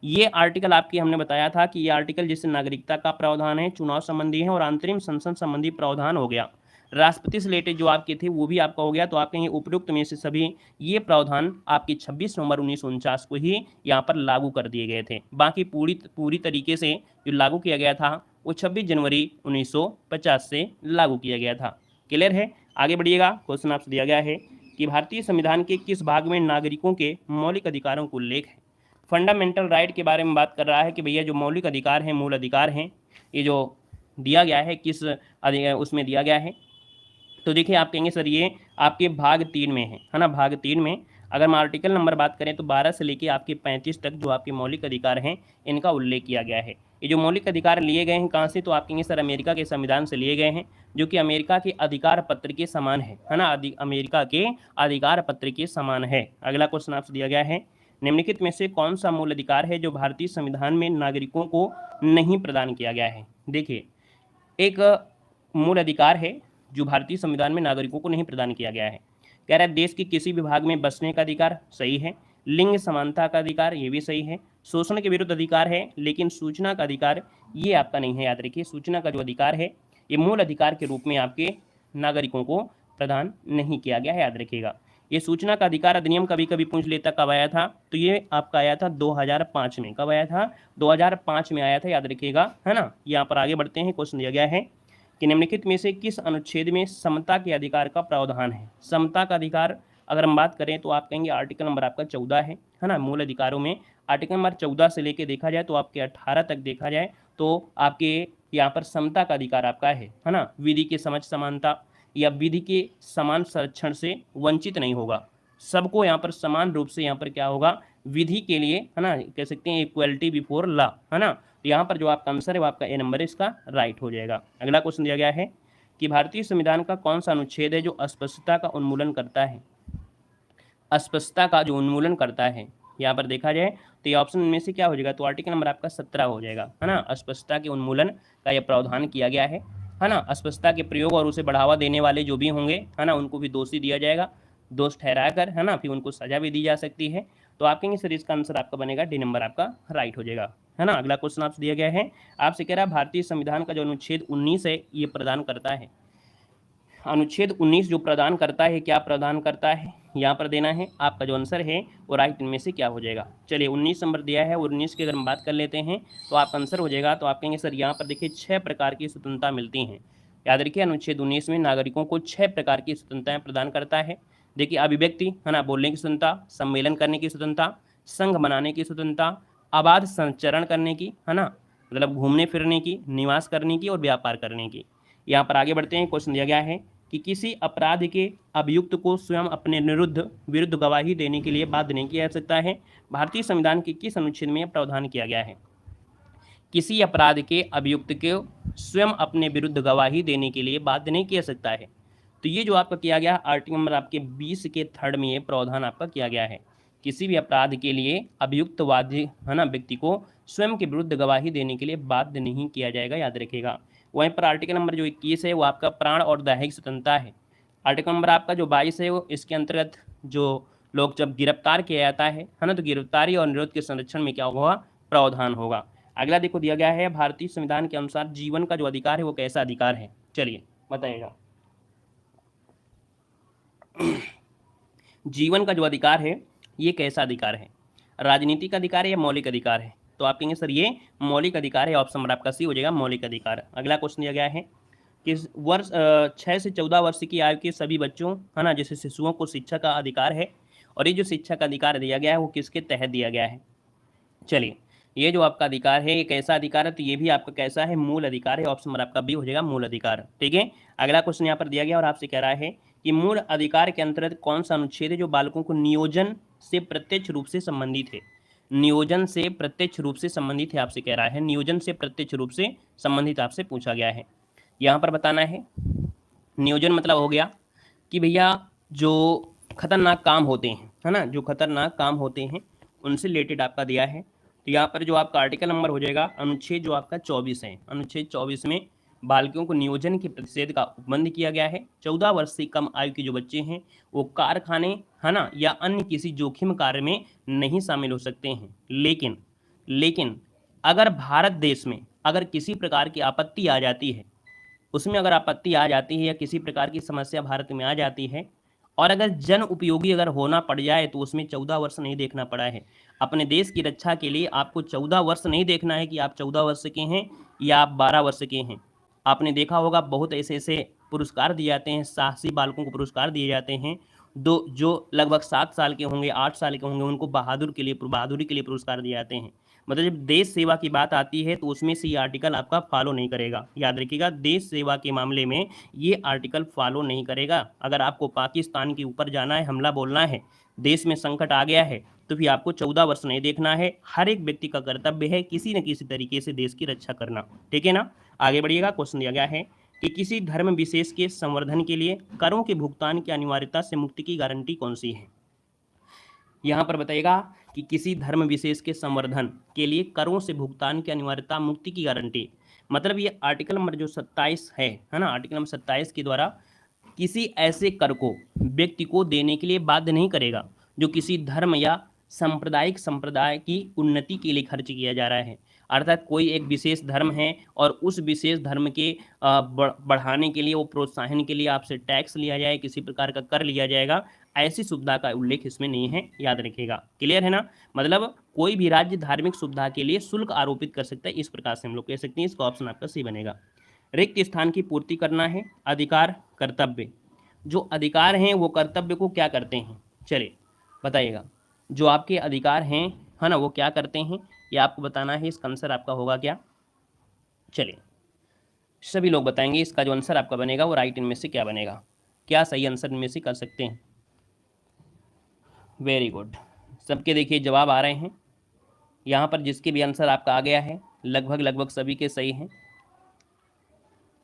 A: ये आर्टिकल आपकी हमने बताया था कि ये आर्टिकल जैसे नागरिकता का प्रावधान है, चुनाव संबंधी है और अंतरिम संसद संबंधी प्रावधान हो गया। राष्ट्रपति से रिलेटेड जो आपके थे वो भी आपका हो गया। तो आप कहेंगे उपयुक्त में से सभी ये प्रावधान आपके 26 नवंबर 1949 को ही यहाँ पर लागू कर दिए गए थे। बाकी पूरी तरीके से जो लागू किया गया था वो 26 जनवरी 1950 से लागू किया गया था। क्लियर है? आगे बढ़िएगा। क्वेश्चन आपसे दिया गया है कि भारतीय संविधान के किस भाग में नागरिकों के मौलिक अधिकारों को उल्लेख है। फंडामेंटल राइट के बारे में बात कर रहा है कि भैया जो मौलिक अधिकार हैं, मूल अधिकार हैं, ये जो दिया गया है किस उसमें दिया गया है। तो देखिए आप कहेंगे सर ये आपके भाग 3 में है ना। भाग 3 में अगर हम आर्टिकल नंबर बात करें तो 12 से लेके आपके 35 तक जो आपके मौलिक अधिकार हैं इनका उल्लेख किया गया है। ये जो मौलिक अधिकार लिए गए हैं कहाँ से, तो आप कहेंगे सर अमेरिका के संविधान से लिए गए हैं, जो कि अमेरिका के अधिकार पत्र के समान है ना। अमेरिका के अधिकार पत्र के समान है। अगला क्वेश्चन आपसे दिया गया है निम्नलिखित में से कौन सा मूल अधिकार है जो भारतीय संविधान में नागरिकों को नहीं प्रदान किया गया है। देखिए एक मूल अधिकार है जो भारतीय संविधान में नागरिकों को नहीं प्रदान किया गया है। कह रहा है देश के किसी भी भाग में बसने का अधिकार, सही है। लिंग समानता का अधिकार, ये भी सही है। शोषण के विरुद्ध अधिकार है, लेकिन सूचना का अधिकार ये आपका नहीं है। याद रखिए सूचना का जो अधिकार है ये मूल अधिकार के रूप में आपके नागरिकों को प्रदान नहीं किया गया है। याद रखिएगा ये सूचना का अधिकार अधिनियम कभी कभी पूछ लेता कब आया था, तो ये आपका आया था 2005 में। कब आया था? 2005 में आया था। याद रखिएगा है ना। यहाँ पर आगे बढ़ते हैं। क्वेश्चन दिया गया है कि निम्नलिखित में से किस अनुच्छेद में समता के अधिकार का प्रावधान है। समता का अधिकार अगर हम बात करें तो आप कहेंगे आर्टिकल नंबर आपका 14 है ना। मूल अधिकारों में आर्टिकल नंबर 14 से लेके देखा जाए तो आपके 18 तक देखा जाए तो आपके यहाँ पर समता का अधिकार आपका है ना। विधि के समझ समानता या विधि के समान संरक्षण से वंचित नहीं होगा। सबको यहाँ पर समान रूप से यहाँ पर क्या होगा, विधि के लिए है ना, कह सकते हैं इक्वलिटी बिफोर लॉ है ना। तो यहाँ पर जो आपका आंसर है वो आपका ए नंबर इसका राइट हो जाएगा। अगला क्वेश्चन दिया गया है कि भारतीय संविधान का कौन सा अनुच्छेद है जो अस्पष्टता का उन्मूलन करता है। अस्पष्टता का जो उन्मूलन करता है यहाँ पर देखा जाए तो ये ऑप्शन में से क्या हो जाएगा, तो आर्टिकल नंबर आपका 17 हो जाएगा है ना। अस्पष्टता के उन्मूलन का यह प्रावधान किया गया है ना। अस्पष्टता के प्रयोग और उसे बढ़ावा देने वाले जो भी होंगे है ना उनको भी दोषी दिया जाएगा, दोष ठहरा कर है ना, फिर उनको सजा भी दी जा सकती है। तो आप कहेंगे सर इसका आंसर आपका बनेगा डी नंबर आपका राइट हो जाएगा है ना। अगला क्वेश्चन आपसे दिया गया है, आपसे कह रहा है भारतीय संविधान का जो अनुच्छेद 19 है ये प्रदान करता है। अनुच्छेद 19 जो प्रदान करता है, क्या प्रदान करता है यहाँ पर देना है। आपका जो आंसर है वो राइट इनमें से क्या हो जाएगा। चलिए 19 नंबर दिया है, 19 की अगर हम बात कर लेते हैं तो आपका आंसर हो जाएगा। तो आप कहेंगे सर यहाँ पर देखिए 6 प्रकार की स्वतंत्रता मिलती हैं। याद रखिए अनुच्छेद 19 में नागरिकोों को 6 प्रकार की स्वतंत्रताएं प्रदान करता है। देखिए अभिव्यक्ति है ना, बोलने की स्वतंत्रता, सम्मेलन करने की स्वतंत्रता, संघ बनाने की स्वतंत्रता, अबाध संचरण करने की है ना, मतलब घूमने फिरने की, निवास करने की और व्यापार करने की। यहाँ पर आगे बढ़ते हैं। क्वेश्चन दिया गया है कि किसी अपराध के अभियुक्त को स्वयं अपने विरुद्ध गवाही देने के लिए बाध्य नहीं किया जा सकता है। भारतीय संविधान के किस अनुच्छेद में यह प्रावधान किया गया है। किसी अपराध के अभियुक्त को स्वयं अपने विरुद्ध गवाही देने के लिए बाध्य नहीं किया सकता है। तो ये जो आपका किया गया आर्टिकल नंबर आपके 20 के थर्ड में ये प्रावधान आपका किया गया है। किसी भी अपराध के लिए अभियुक्त वादी है ना व्यक्ति को स्वयं के विरुद्ध गवाही देने के लिए बाध्य नहीं किया जाएगा। याद रखिएगा। वहीं पर आर्टिकल नंबर जो 21 है वो आपका प्राण और दैहिक स्वतंत्रता है। आर्टिकल नंबर आपका जो 22 है वो इसके अंतर्गत जो लोग जब गिरफ्तार किया जाता है ना, तो गिरफ्तारी और निरोध के संरक्षण में क्या होगा, प्रावधान होगा। अगला देखो दिया गया है भारतीय संविधान के अनुसार जीवन का जो अधिकार है वो कैसा अधिकार है। चलिए बताइएगा। जीवन का जो अधिकार है ये कैसा अधिकार है, राजनीतिक अधिकार है या मौलिक अधिकार है। तो आप कहेंगे सर ये मौलिक अधिकार है। ऑप्शन नंबर आपका सी हो जाएगा मौलिक अधिकार। अगला क्वेश्चन दिया गया है कि वर्ष 6 से 14 वर्ष की आयु के सभी बच्चों है ना, जैसे शिशुओं को शिक्षा का अधिकार है। और ये जो शिक्षा का अधिकार दिया गया है वो किसके तहत दिया गया है। चलिए ये जो आपका अधिकार है ये कैसा अधिकार है, तो ये भी आपका कैसा है, मूल अधिकार है। ऑप्शन नंबर आपका बी हो जाएगा मूल अधिकार। ठीक है। अगला क्वेश्चन यहाँ पर दिया गया और आपसे कह रहा है कि मूल अधिकार के अंतर्गत कौन सा अनुच्छेद है जो बालकों को नियोजन से प्रत्यक्ष रूप से संबंधित है। नियोजन से प्रत्यक्ष रूप से संबंधित है, आपसे कह रहा है नियोजन से प्रत्यक्ष रूप से संबंधित आपसे पूछा गया है। यहाँ पर बताना है नियोजन मतलब हो गया कि भैया जो खतरनाक काम होते हैं है ना, जो खतरनाक काम होते हैं उनसे रिलेटेड आपका दिया है। तो यहाँ पर जो आपका आर्टिकल नंबर हो जाएगा अनुच्छेद जो आपका 24 है। अनुच्छेद 24 में बालकों को नियोजन के प्रतिषेध का उपबंध किया गया है। 14 वर्ष से कम आयु के जो बच्चे हैं वो कारखाने है ना या अन्य किसी जोखिम कार्य में नहीं शामिल हो सकते हैं। लेकिन अगर भारत देश में अगर किसी प्रकार की आपत्ति आ जाती है उसमें अगर आपत्ति आ जाती है या किसी प्रकार की समस्या भारत में आ जाती है और अगर जन उपयोगी अगर होना पड़ जाए तो उसमें 14 वर्ष नहीं देखना पड़ा है। अपने देश की रक्षा के लिए आपको 14 वर्ष नहीं देखना है कि आप 14 वर्ष के हैं या आप 12 वर्ष के हैं। आपने देखा होगा बहुत ऐसे ऐसे पुरस्कार दिए जाते हैं, साहसी बालकों को पुरस्कार दिए जाते हैं दो जो लगभग 7 साल के होंगे, 8 साल के होंगे, उनको बहादुरी के लिए पुरस्कार दिए जाते हैं। मतलब जब देश सेवा की बात आती है तो उसमें से ये आर्टिकल आपका फॉलो नहीं करेगा। याद रखिएगा, देश सेवा के मामले में ये आर्टिकल फॉलो नहीं करेगा। अगर आपको पाकिस्तान के ऊपर जाना है, हमला बोलना है, देश में संकट आ गया है, तो फिर आपको 14 वर्ष नहीं देखना है। हर एक व्यक्ति का कर्तव्य है किसी न किसी तरीके से देश की रक्षा करना। ठीक है ना। आगे बढ़िएगा। क्वेश्चन दिया गया है कि किसी धर्म विशेष के संवर्धन के लिए करों के भुगतान की अनिवार्यता से मुक्ति की गारंटी कौन सी है। यहाँ पर बताइएगा कि किसी धर्म विशेष के संवर्धन के लिए करों से भुगतान की अनिवार्यता, मुक्ति की गारंटी। मतलब ये आर्टिकल नंबर जो 27 है ना, आर्टिकल नंबर 27 के द्वारा किसी ऐसे कर को व्यक्ति को देने के लिए बाध्य नहीं करेगा जो किसी धर्म या संप्रदाय की उन्नति के लिए खर्च किया जा रहा है। अर्थात कोई एक विशेष धर्म है और उस विशेष धर्म के बढ़ाने के लिए, वो प्रोत्साहन के लिए आपसे टैक्स लिया जाए, किसी प्रकार का कर लिया जाएगा, ऐसी सुविधा का उल्लेख इसमें नहीं है। याद रखिएगा। क्लियर है ना। मतलब कोई भी राज्य धार्मिक सुविधा के लिए शुल्क आरोपित कर सकता है। इस प्रकार से हम लोग कह सकते हैं। इसका ऑप्शन आपका सी बनेगा। रिक्त स्थान की पूर्ति करना है। अधिकार, कर्तव्य। जो अधिकार हैं वो कर्तव्य को क्या करते हैं, चलिए बताइएगा। जो आपके अधिकार हैं है ना, वो क्या करते हैं, ये आपको बताना है। इसका आंसर आपका होगा क्या, चलिए सभी लोग बताएंगे। इसका जो आंसर आपका बनेगा वो राइट इनमें से क्या बनेगा, क्या सही आंसर इनमें से कर सकते हैं। वेरी गुड, सबके देखिए जवाब आ रहे हैं। यहाँ पर जिसके भी आंसर आपका आ गया है लगभग सभी के सही हैं।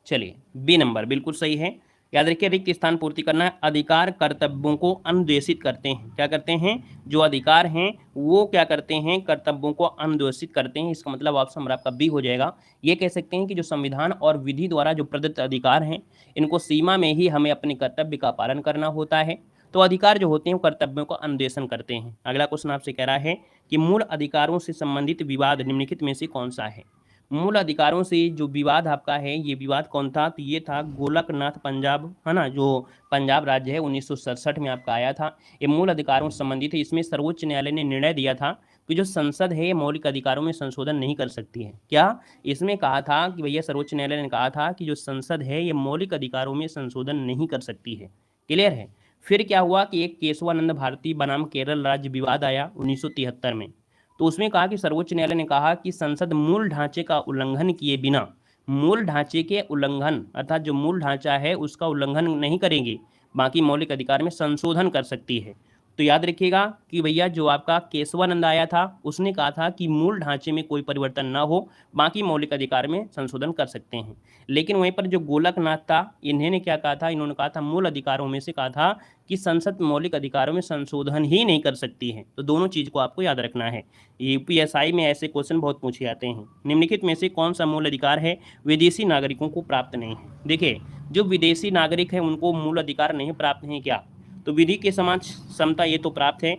A: चलिए बी नंबर बिल्कुल सही है। याद रखिए, रिक्त स्थान पूर्ति करना है। अधिकार कर्तव्यों को अनुदेशित करते हैं। क्या करते हैं, जो अधिकार हैं वो क्या करते हैं, कर्तव्यों को अनुदेशित करते हैं। इसका मतलब ऑप्शन हमारा आपका बी हो जाएगा। ये कह सकते हैं कि जो संविधान और विधि द्वारा जो प्रदत्त अधिकार हैं, इनको सीमा में ही हमें अपने कर्तव्य का पालन करना होता है। तो अधिकार जो होते हैं वो कर्तव्यों का अनुदेशन करते हैं। अगला क्वेश्चन आपसे कह रहा है कि मूल अधिकारों से संबंधित विवाद निम्नलिखित में से कौन सा है। मूल अधिकारों से जो विवाद आपका है, ये विवाद कौन था, तो ये था गोलकनाथ पंजाब, है ना, जो पंजाब राज्य है 1967 में आपका आया था। ये मूल अधिकारों से संबंधित है। इसमें सर्वोच्च न्यायालय ने निर्णय दिया था कि जो संसद है ये मौलिक अधिकारों में संशोधन नहीं कर सकती है। क्या इसमें कहा था कि भैया, सर्वोच्च न्यायालय ने कहा था कि जो संसद है ये मौलिक अधिकारों में संशोधन नहीं कर सकती है। क्लियर है। फिर क्या हुआ कि एक केशवानंद भारती बनाम केरल राज्य विवाद आया 1973 में। तो उसमें कहा कि सर्वोच्च न्यायालय ने कहा कि संसद मूल ढांचे का उल्लंघन किए बिना, मूल ढांचे के उल्लंघन अर्थात जो मूल ढांचा है उसका उल्लंघन नहीं करेंगे, बाकी मौलिक अधिकार में संशोधन कर सकती है। तो याद रखिएगा कि भैया जो आपका केशवानंद आया था उसने कहा था कि मूल ढांचे में कोई परिवर्तन ना हो, बाकी मौलिक अधिकार में संशोधन कर सकते हैं। लेकिन वहीं पर जो गोलकनाथ था, इन्होंने क्या कहा था, इन्होंने कहा था मूल अधिकारों में से कहा था कि संसद मौलिक अधिकारों में संशोधन ही नहीं कर सकती है। तो दोनों चीज़ को आपको याद रखना है। यूपीएसआई में ऐसे क्वेश्चन बहुत पूछे जाते हैं। निम्नलिखित में से कौन सा मूल अधिकार है विदेशी नागरिकों को प्राप्त नहीं है। देखिए, जो विदेशी नागरिक है उनको मूल अधिकार नहीं प्राप्त है क्या, तो विधि के समान समता ये तो प्राप्त है,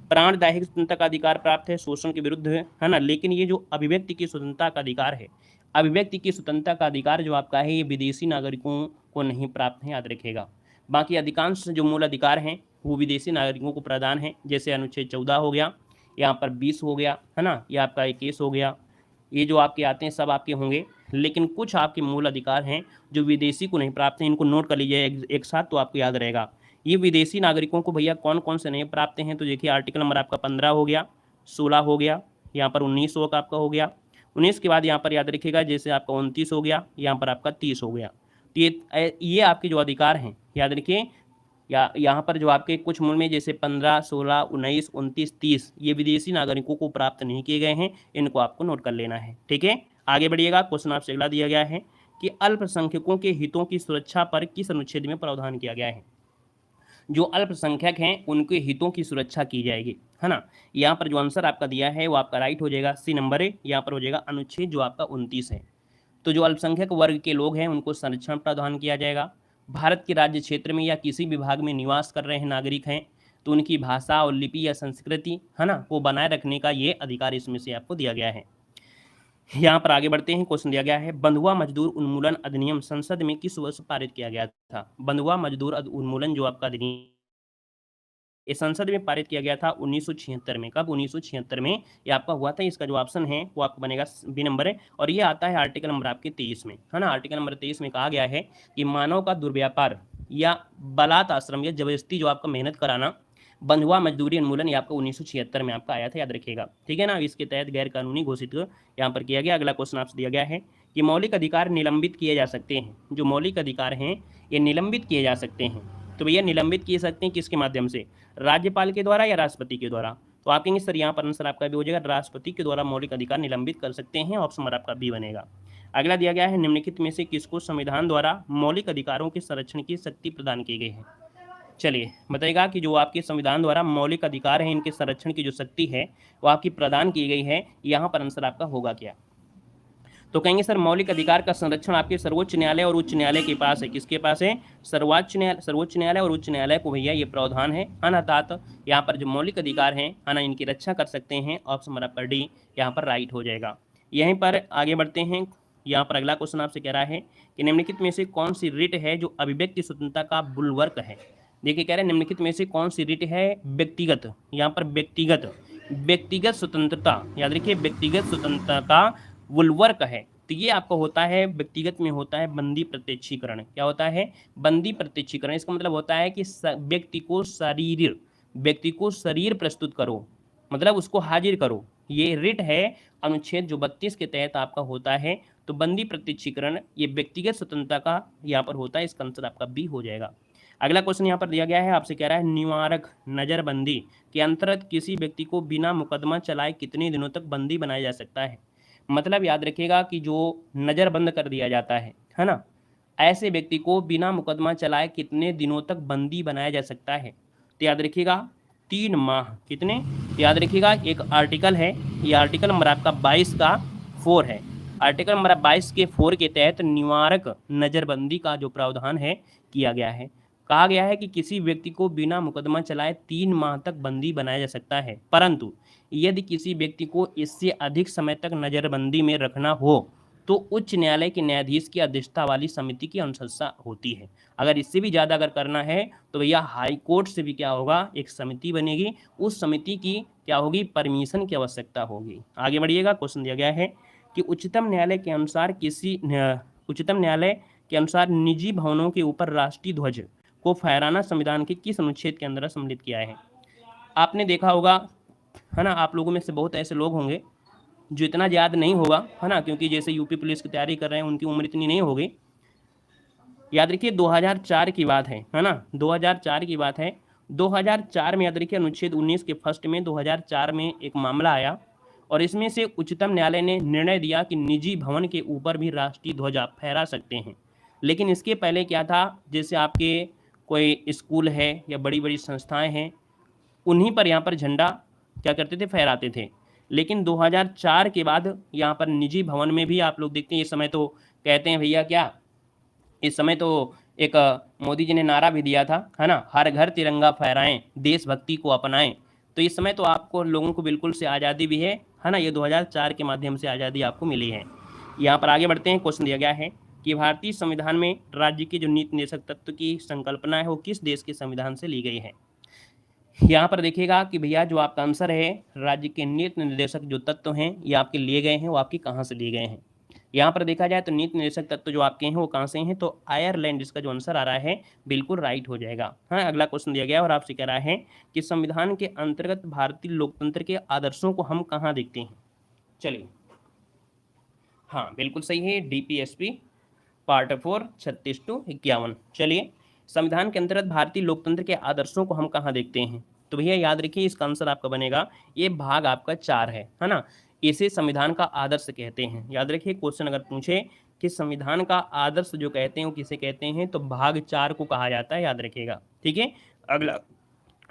A: प्राणदायक स्वतंत्रता का अधिकार प्राप्त है, शोषण के विरुद्ध है ना। लेकिन ये जो अभिव्यक्ति की स्वतंत्रता का अधिकार है, अभिव्यक्ति की स्वतंत्रता का अधिकार जो आपका है ये विदेशी नागरिकों को नहीं प्राप्त है। याद रखिएगा। बाकी अधिकांश जो मूल अधिकार हैं वो विदेशी नागरिकों को प्रदान है। जैसे अनुच्छेद 14 हो गया, यहाँ पर 20 हो गया, है ना, ये आपका 21 हो गया। ये जो आपके आते हैं सब आपके होंगे। लेकिन कुछ आपके मूल अधिकार हैं जो विदेशी को नहीं प्राप्त हैं। इनको नोट कर लीजिए एक साथ, तो आपको याद रहेगा। ये विदेशी नागरिकों को भैया कौन कौन से नहीं प्राप्त हैं, तो देखिए आर्टिकल नंबर आपका 15 हो गया, 16 हो गया, यहाँ पर 19 का आपका हो गया, 19 के बाद यहाँ पर याद रखिएगा जैसे आपका 29 हो गया, यहाँ पर आपका 30 हो गया। तो ये आपके जो अधिकार हैं याद रखिए। या यहाँ पर जो आपके कुछ मूल में जैसे 15, 16, 19, 29, 30 ये विदेशी नागरिकों को प्राप्त नहीं किए गए हैं। इनको आपको नोट कर लेना है। ठीक है, आगे बढ़िएगा। क्वेश्चन आपसे अगला दिया गया है कि अल्पसंख्यकों के हितों की सुरक्षा पर किस अनुच्छेद में प्रावधान किया गया है। जो अल्पसंख्यक हैं उनके हितों की सुरक्षा की जाएगी, है ना। यहाँ पर जो आंसर आपका दिया है वो आपका राइट हो जाएगा, सी नंबर है। यहाँ पर हो जाएगा अनुच्छेद जो आपका 29 है। तो जो अल्पसंख्यक वर्ग के लोग हैं उनको संरक्षण प्रदान किया जाएगा। भारत के राज्य क्षेत्र में या किसी विभाग में निवास कर रहे हैं नागरिक हैं तो उनकी भाषा और लिपि या संस्कृति, है ना, को बनाए रखने का ये अधिकार इसमें से आपको दिया गया है। यहाँ पर आगे बढ़ते हैं। क्वेश्चन दिया गया है, बंधुआ मजदूर उन्मूलन अधिनियम संसद में किस वर्ष पारित किया गया था? बंधुआ मजदूर उन्मूलन जो आपका अधिनियम ये संसद में पारित किया गया था 1976 में। कब? 1976 में ये आपका हुआ था। इसका जो ऑप्शन है वो आपका बनेगा बी नंबर है, और ये आता है आर्टिकल नंबर आपके 23 में, है ना। आर्टिकल नंबर 23 में कहा गया है कि मानव का दुर्व्यापार या बलात् आश्रम या जबरदस्ती जो आपका मेहनत कराना, बंधुआ मजदूरी उन्मूलन, ये आपका 1976 में आपका आया था, याद रखिएगा, ठीक है ना। इसके तहत गैर कानूनी घोषित यहाँ पर किया गया। अगला क्वेश्चन आपसे दिया गया है कि मौलिक अधिकार निलंबित किए जा सकते हैं। जो मौलिक अधिकार हैं ये निलंबित किए जा सकते हैं, तो भैया निलंबित किए सकते हैं किसके माध्यम से? राज्यपाल के द्वारा या राष्ट्रपति के द्वारा? तो आप कहेंगे सर यहाँ पर आंसर आपका भी हो जाएगा, राष्ट्रपति के द्वारा मौलिक अधिकार निलंबित कर सकते हैं। ऑप्शन नंबर आपका बी बनेगा। अगला दिया गया है, निम्नलिखित में से किसको संविधान द्वारा मौलिक अधिकारों के संरक्षण की शक्ति प्रदान की गई है? चलिए बताइएगा कि जो आपके संविधान द्वारा मौलिक अधिकार है इनके संरक्षण की जो शक्ति है वो आपकी प्रदान की गई है, यहाँ पर आंसर आपका होगा क्या? तो कहेंगे सर मौलिक अधिकार का संरक्षण आपके सर्वोच्च न्यायालय और उच्च न्यायालय के पास है। किसके पास है? सर्वोच्च न्यायालय और उच्च न्यायालय को भैया ये प्रावधान है ना। अर्थात यहाँ पर जो मौलिक अधिकार हैं है ना, इनकी रक्षा कर सकते हैं। ऑप्शन नंबर आपका डी यहाँ पर राइट हो जाएगा। यहीं पर आगे बढ़ते हैं। यहाँ पर अगला क्वेश्चन आपसे कह रहा है कि निम्नलिखित में से कौन सी रिट है जो अभिव्यक्ति स्वतंत्रता का बुलवर्क है? देखिए कह रहे हैं निम्नलिखित में से कौन सी रिट है व्यक्तिगत, यहाँ पर व्यक्तिगत स्वतंत्रता, याद रखिए व्यक्तिगत स्वतंत्रता का बुलवर्क है। तो ये आपको होता है व्यक्तिगत में होता है बंदी प्रत्यक्षीकरण। क्या होता है? बंदी प्रत्यक्षीकरण। इसका मतलब होता है कि व्यक्ति को शरीर प्रस्तुत करो, मतलब उसको हाजिर करो। ये रिट है अनुच्छेद जो 32 के तहत आपका होता है। तो बंदी प्रत्यक्षीकरण ये व्यक्तिगत स्वतंत्रता का यहाँ पर होता है। इसका आंसर आपका बी हो जाएगा। अगला क्वेश्चन यहाँ पर दिया गया है, आपसे कह रहा है निवारक नजरबंदी के अंतर्गत किसी व्यक्ति को बिना मुकदमा चलाए कितने दिनों तक बंदी बनाया जा सकता है? मतलब याद रखिएगा कि जो नज़र बंद कर दिया जाता है ना, ऐसे व्यक्ति को बिना मुकदमा चलाए कितने दिनों तक बंदी बनाया जा सकता है? तो याद रखिएगा 3 माह। कितने? याद रखिएगा एक आर्टिकल है, ये आर्टिकल नंबर आपका 22 का 4 है। आर्टिकल नंबर 22 के 4 के तहत निवारक नज़रबंदी का जो प्रावधान है किया गया है। कहा गया है कि किसी व्यक्ति को बिना मुकदमा चलाए 3 माह तक बंदी बनाया जा सकता है, परंतु यदि किसी व्यक्ति को इससे अधिक समय तक नज़रबंदी में रखना हो तो उच्च न्यायालय के न्यायाधीश की अध्यक्षता वाली समिति की अनुशंसा होती है। अगर इससे भी ज़्यादा अगर करना है तो भैया हाई कोर्ट से भी क्या होगा, एक समिति बनेगी, उस समिति की क्या होगी, परमिशन की आवश्यकता होगी। आगे बढ़िएगा। क्वेश्चन दिया गया है कि उच्चतम न्यायालय के अनुसार निजी भवनों के ऊपर राष्ट्रीय ध्वज को फहराना संविधान के किस अनुच्छेद के अंदर सम्मिलित किया है? आपने देखा होगा है ना, आप लोगों में से बहुत ऐसे लोग होंगे जो इतना याद नहीं होगा, है ना, क्योंकि जैसे यूपी पुलिस की तैयारी कर रहे हैं उनकी उम्र इतनी नहीं होगी। याद रखिए 2004 की बात है ना, 2004 की बात है। 2004 में याद रखिए अनुच्छेद 19 के फर्स्ट में 2004 में एक मामला आया और इसमें से उच्चतम न्यायालय ने निर्णय दिया कि निजी भवन के ऊपर भी राष्ट्रीय ध्वज आप फहरा सकते हैं। लेकिन इसके पहले क्या था, जैसे आपके कोई स्कूल है या बड़ी बड़ी संस्थाएं हैं, उन्हीं पर यहाँ पर झंडा क्या करते थे, फहराते थे। लेकिन 2004 के बाद यहाँ पर निजी भवन में भी आप लोग देखते हैं, इस समय तो कहते हैं भैया क्या, इस समय तो एक मोदी जी ने नारा भी दिया था, है ना, हर घर तिरंगा फहराएं, देशभक्ति को अपनाएं। तो इस समय तो आपको लोगों को बिल्कुल से आज़ादी भी है ना, ये 2004 के माध्यम से आज़ादी आपको मिली है। यहाँ पर आगे बढ़ते हैं। क्वेश्चन दिया गया है कि भारतीय संविधान में राज्य के जो नीति निर्देशक तत्व की संकल्पना है वो किस देश के संविधान से ली गई है? यहाँ पर देखिएगा कि भैया जो आपका आंसर है, राज्य के नीति निर्देशक जो तत्व हैं ये आपके लिए गए हैं, वो आपके कहाँ से लिए गए हैं? यहाँ पर देखा जाए तो नीति निर्देशक तत्व जो आपके हैं वो कहाँ से हैं, तो आयरलैंड, इसका जो आंसर आ रहा है बिल्कुल राइट हो जाएगा। हाँ, अगला क्वेश्चन दिया गया और आपसे कह रहा है कि संविधान के अंतर्गत भारतीय लोकतंत्र के आदर्शों को हम कहाँ देखते हैं? चलिए, हाँ बिल्कुल सही है, DPSP पार्ट 4 36 to 51। चलिए, संविधान के अंतर्गत भारतीय लोकतंत्र के आदर्शों को हम कहाँ देखते हैं? तो भैया याद रखिए इसका आंसर आपका बनेगा, ये भाग आपका 4 है ना, इसे संविधान का आदर्श कहते हैं। याद रखिए क्वेश्चन अगर पूछे कि संविधान का आदर्श जो कहते हैं वो किसे कहते हैं, तो भाग 4 को कहा जाता है, याद रखिएगा, ठीक है। अगला